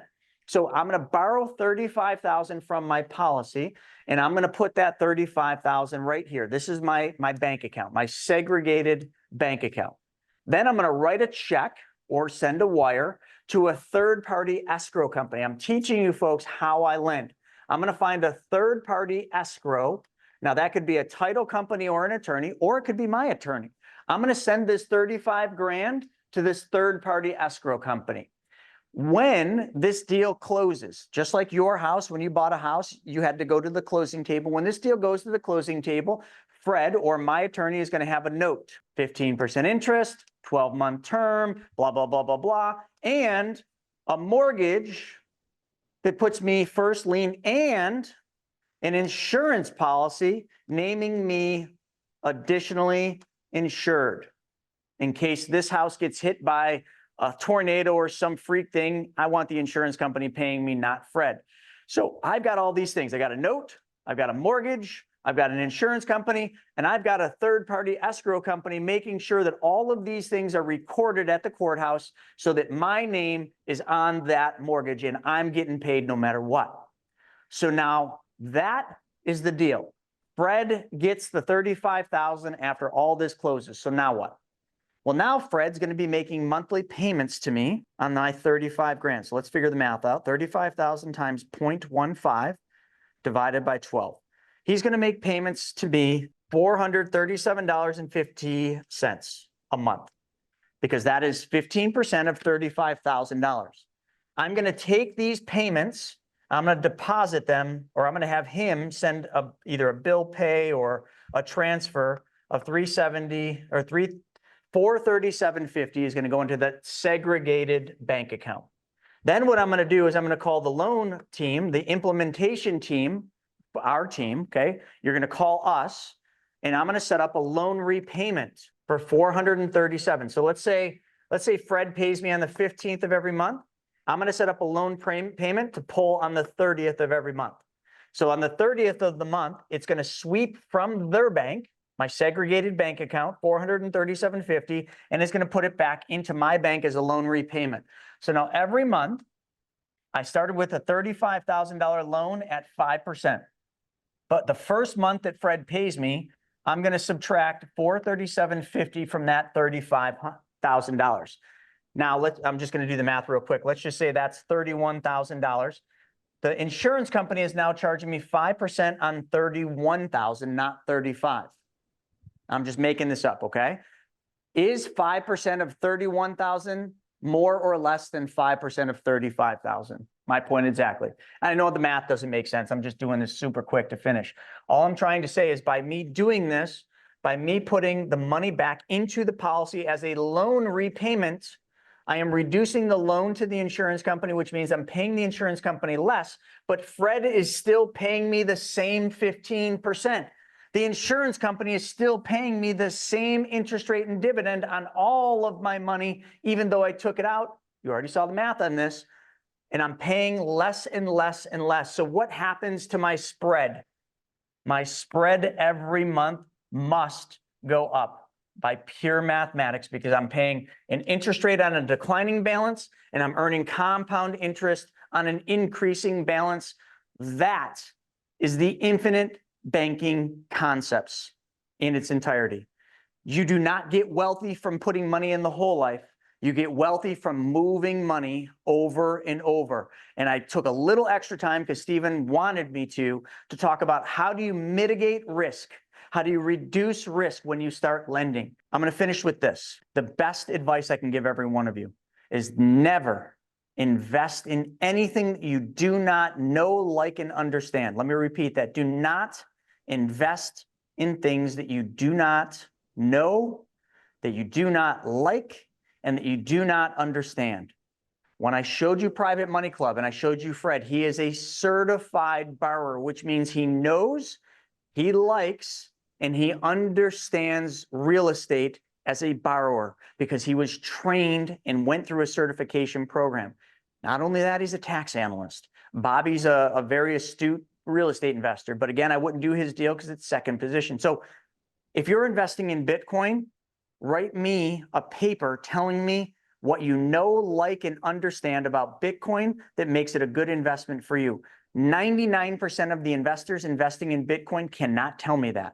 So I'm going to borrow $35,000 from my policy, and I'm going to put that $35,000 right here. This is my bank account, my segregated bank account. Then I'm going to write a check or send a wire to a third-party escrow company. I'm teaching you folks how I lend. I'm going to find a third-party escrow. Now, that could be a title company or an attorney, or it could be my attorney. I'm going to send this 35 grand to this third-party escrow company. When this deal closes, just like your house, when you bought a house, you had to go to the closing table. When this deal goes to the closing table, Fred or my attorney is going to have a note, 15% interest, 12-month term, blah, blah, blah, blah, blah, and a mortgage that puts me first lien and an insurance policy naming me additionally insured. In case this house gets hit by a tornado or some freak thing, I want the insurance company paying me, not Fred. So I've got all these things. I got a note, I've got a mortgage, I've got an insurance company, and I've got a third-party escrow company making sure that all of these things are recorded at the courthouse so that my name is on that mortgage and I'm getting paid no matter what. So now that is the deal. Fred gets the $35,000 after all this closes. So now what? Well, now Fred's going to be making monthly payments to me on my 35 grand. So let's figure the math out. 35,000 times 0.15 divided by 12. He's going to make payments to me $437.50 a month, because that is 15% of $35,000. I'm going to take these payments, I'm going to deposit them, or I'm going to have him send either a bill pay or a transfer of $370 or $437.50 is going to go into that segregated bank account. Then what I'm going to do is I'm going to call the loan team, the implementation team, our team, okay? You're going to call us, and I'm going to set up a loan repayment for $437. So let's say Fred pays me on the 15th of every month. I'm going to set up a loan payment to pull on the 30th of every month. So on the 30th of the month, it's going to sweep from their bank, my segregated bank account, $437.50, and it's going to put it back into my bank as a loan repayment. So now every month, I started with a $35,000 loan at 5%. But the first month that Fred pays me, I'm going to subtract $437.50 from that $35,000. Now, I'm just going to do the math real quick. Let's just say that's $31,000. The insurance company is now charging me 5% on $31,000, not $35,000. I'm just making this up, okay? Is 5% of $31,000 more or less than 5% of $35,000? My point exactly. I know the math doesn't make sense. I'm just doing this super quick to finish. All I'm trying to say is by me doing this, by me putting the money back into the policy as a loan repayment, I am reducing the loan to the insurance company, which means I'm paying the insurance company less, but Fred is still paying me the same 15%. The insurance company is still paying me the same interest rate and dividend on all of my money, even though I took it out. You already saw the math on this. And I'm paying less and less and less. So what happens to my spread? My spread every month must go up by pure mathematics, because I'm paying an interest rate on a declining balance and I'm earning compound interest on an increasing balance. That is the infinite banking concepts in its entirety. You do not get wealthy from putting money in the whole life. You get wealthy from moving money over and over. And I took a little extra time because Stephen wanted me to talk about how do you mitigate risk? How do you reduce risk when you start lending? I'm going to finish with this. The best advice I can give every one of you is never invest in anything that you do not know, like, and understand. Let me repeat that. Do not invest in things that you do not know, that you do not like, and that you do not understand. When I showed you Private Money Club and I showed you Fred, he is a certified borrower, which means he knows, he likes, and he understands real estate as a borrower because he was trained and went through a certification program. Not only that, he's a tax analyst. Bobby's a very astute real estate investor, but again, I wouldn't do his deal because it's second position. So if you're investing in Bitcoin, write me a paper telling me what you know, like, and understand about Bitcoin that makes it a good investment for you. 99% of the investors investing in Bitcoin cannot tell me that.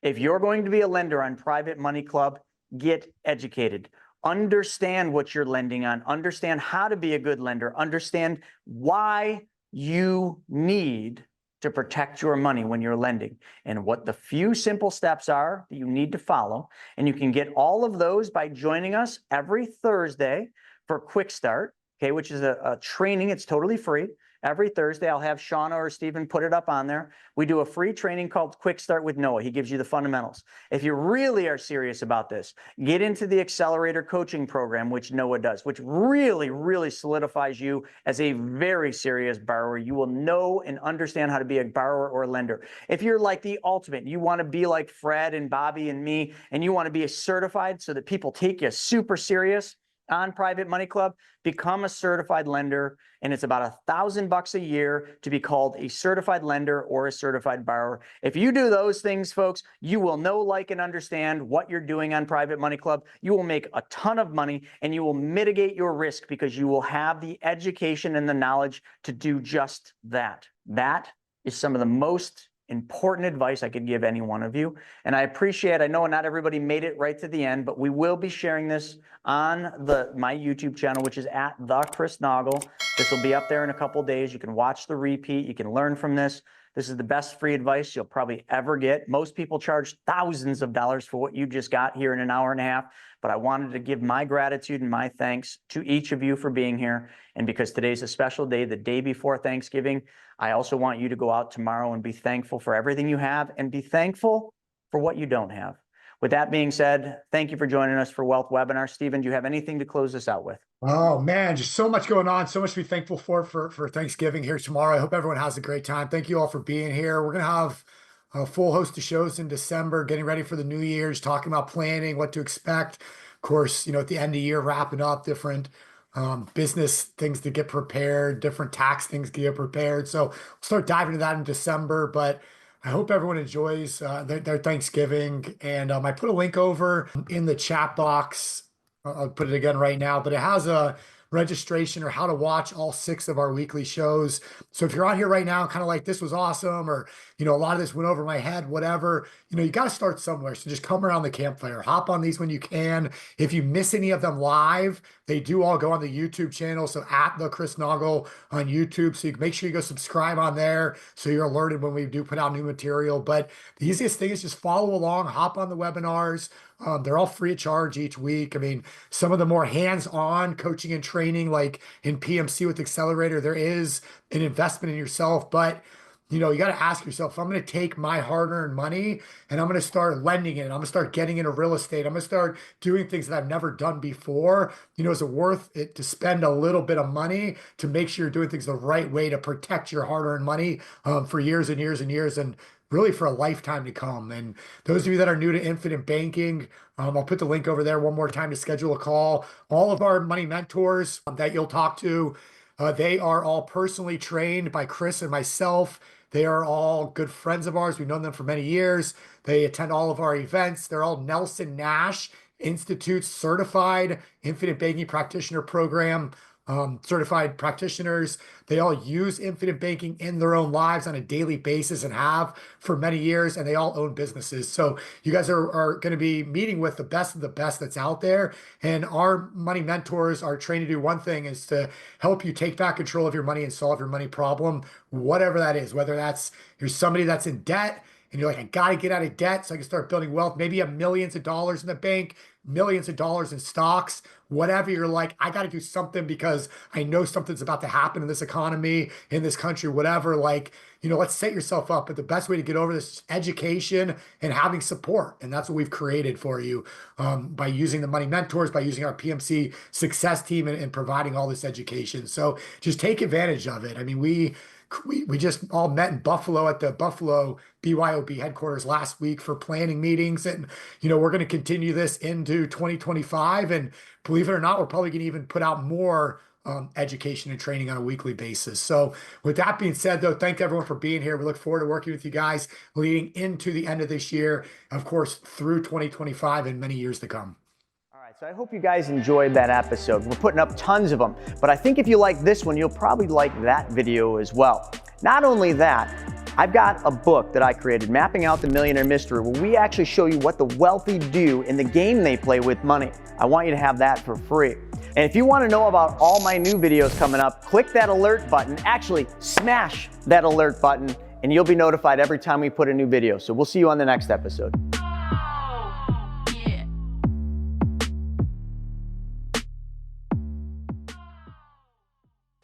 If you're going to be a lender on Private Money Club, get educated. Understand what you're lending on. Understand how to be a good lender. Understand why you need to protect your money when you're lending and what the few simple steps are that you need to follow. And you can get all of those by joining us every Thursday for Quick Start, okay, which is a training. It's totally free. Every Thursday, I'll have Shauna or Stephen put it up on there. We do a free training called Quick Start with Noah. He gives you the fundamentals. If you really are serious about this, get into the Accelerator Coaching Program, which Noah does, which really, really solidifies you as a very serious borrower. You will know and understand how to be a borrower or a lender. If you're like the ultimate, you want to be like Fred and Bobby and me, and you want to be a certified so that people take you super serious on Private Money Club, become a certified lender, and it's about $1,000 a year to be called a certified lender or a certified borrower. If you do those things, folks, you will know, like, and understand what you're doing on Private Money Club. You will make a ton of money and you will mitigate your risk because you will have the education and the knowledge to do just that. That is some of the most important advice I could give any one of you. And I appreciate, I know not everybody made it right to the end, but we will be sharing this on my YouTube channel, which is at the Chris Naugle. This will be up there in a couple of days. You can watch the repeat. You can learn from this. This is the best free advice you'll probably ever get. Most people charge thousands of dollars for what you just got here in an hour and a half, but I wanted to give my gratitude and my thanks to each of you for being here. And because today's a special day, the day before Thanksgiving, I also want you to go out tomorrow and be thankful for everything you have and be thankful for what you don't have. With that being said, thank you for joining us for Wealth Webinar. Stephen, do you have anything to close this out with? Oh man, just so much going on, so much to be thankful for Thanksgiving here tomorrow. I hope everyone has a great time. Thank you all for being here. We're gonna have a full host of shows in December, getting ready for the New Year's, talking about planning, what to expect. Of course, at the end of the year, wrapping up different business things to get prepared, different tax things to get prepared. So we'll start diving into that in December, but I hope everyone enjoys their Thanksgiving. And I put a link over in the chat box. I'll put it again right now, but it has a registration or how to watch all 6 of our weekly shows. So if you're on here right now, kind of like this was awesome, or, a lot of this went over my head, whatever, you got to start somewhere. So just come around the campfire, hop on these when you can. If you miss any of them live, they do all go on the YouTube channel. So at the Chris Naugle on YouTube. So you can make sure you go subscribe on there so you're alerted when we do put out new material. But the easiest thing is just follow along, hop on the webinars. They're all free of charge each week. I mean, some of the more hands-on coaching and training, like in PMC with Accelerator, there is an investment in yourself, but you got to ask yourself, if I'm going to take my hard-earned money and I'm going to start lending it, I'm going to start getting into real estate, I'm going to start doing things that I've never done before, is it worth it to spend a little bit of money to make sure you're doing things the right way to protect your hard-earned money for years and years and years, and really for a lifetime to come? And those of you that are new to infinite banking, I'll put the link over there one more time to schedule a call. All of our money mentors that you'll talk to, they are all personally trained by Chris and myself. They are all good friends of ours. We've known them for many years. They attend all of our events. They're all Nelson Nash Institute certified infinite banking practitioner program certified practitioners. They all use infinite banking in their own lives on a daily basis and have for many years, and they all own businesses. So you guys are going to be meeting with the best of the best that's out there. And our money mentors are trained to do one thing, is to help you take back control of your money and solve your money problem, whatever that is, whether that's you're somebody that's in debt and you're like, I got to get out of debt so I can start building wealth. Maybe you have millions of dollars in the bank. millions of dollars in stocks, whatever, you're like, I got to do something because I know something's about to happen in this economy, in this country, whatever. Like, let's set yourself up. But the best way to get over this is education and having support. And that's what we've created for you by using the Money Mentors, by using our PMC success team and providing all this education. So just take advantage of it. I mean, we just all met in Buffalo at the Buffalo BYOB headquarters last week for planning meetings. And, we're going to continue this into 2025. And believe it or not, we're probably going to even put out more education and training on a weekly basis. So with that being said, though, thank everyone for being here. We look forward to working with you guys leading into the end of this year, of course, through 2025 and many years to come. All right, so I hope you guys enjoyed that episode. We're putting up tons of them, but I think if you like this one, you'll probably like that video as well. Not only that, I've got a book that I created, Mapping Out the Millionaire Mystery, where we actually show you what the wealthy do in the game they play with money. I want you to have that for free. And if you want to know about all my new videos coming up, click that alert button. Actually, smash that alert button, and you'll be notified every time we put a new video. So we'll see you on the next episode.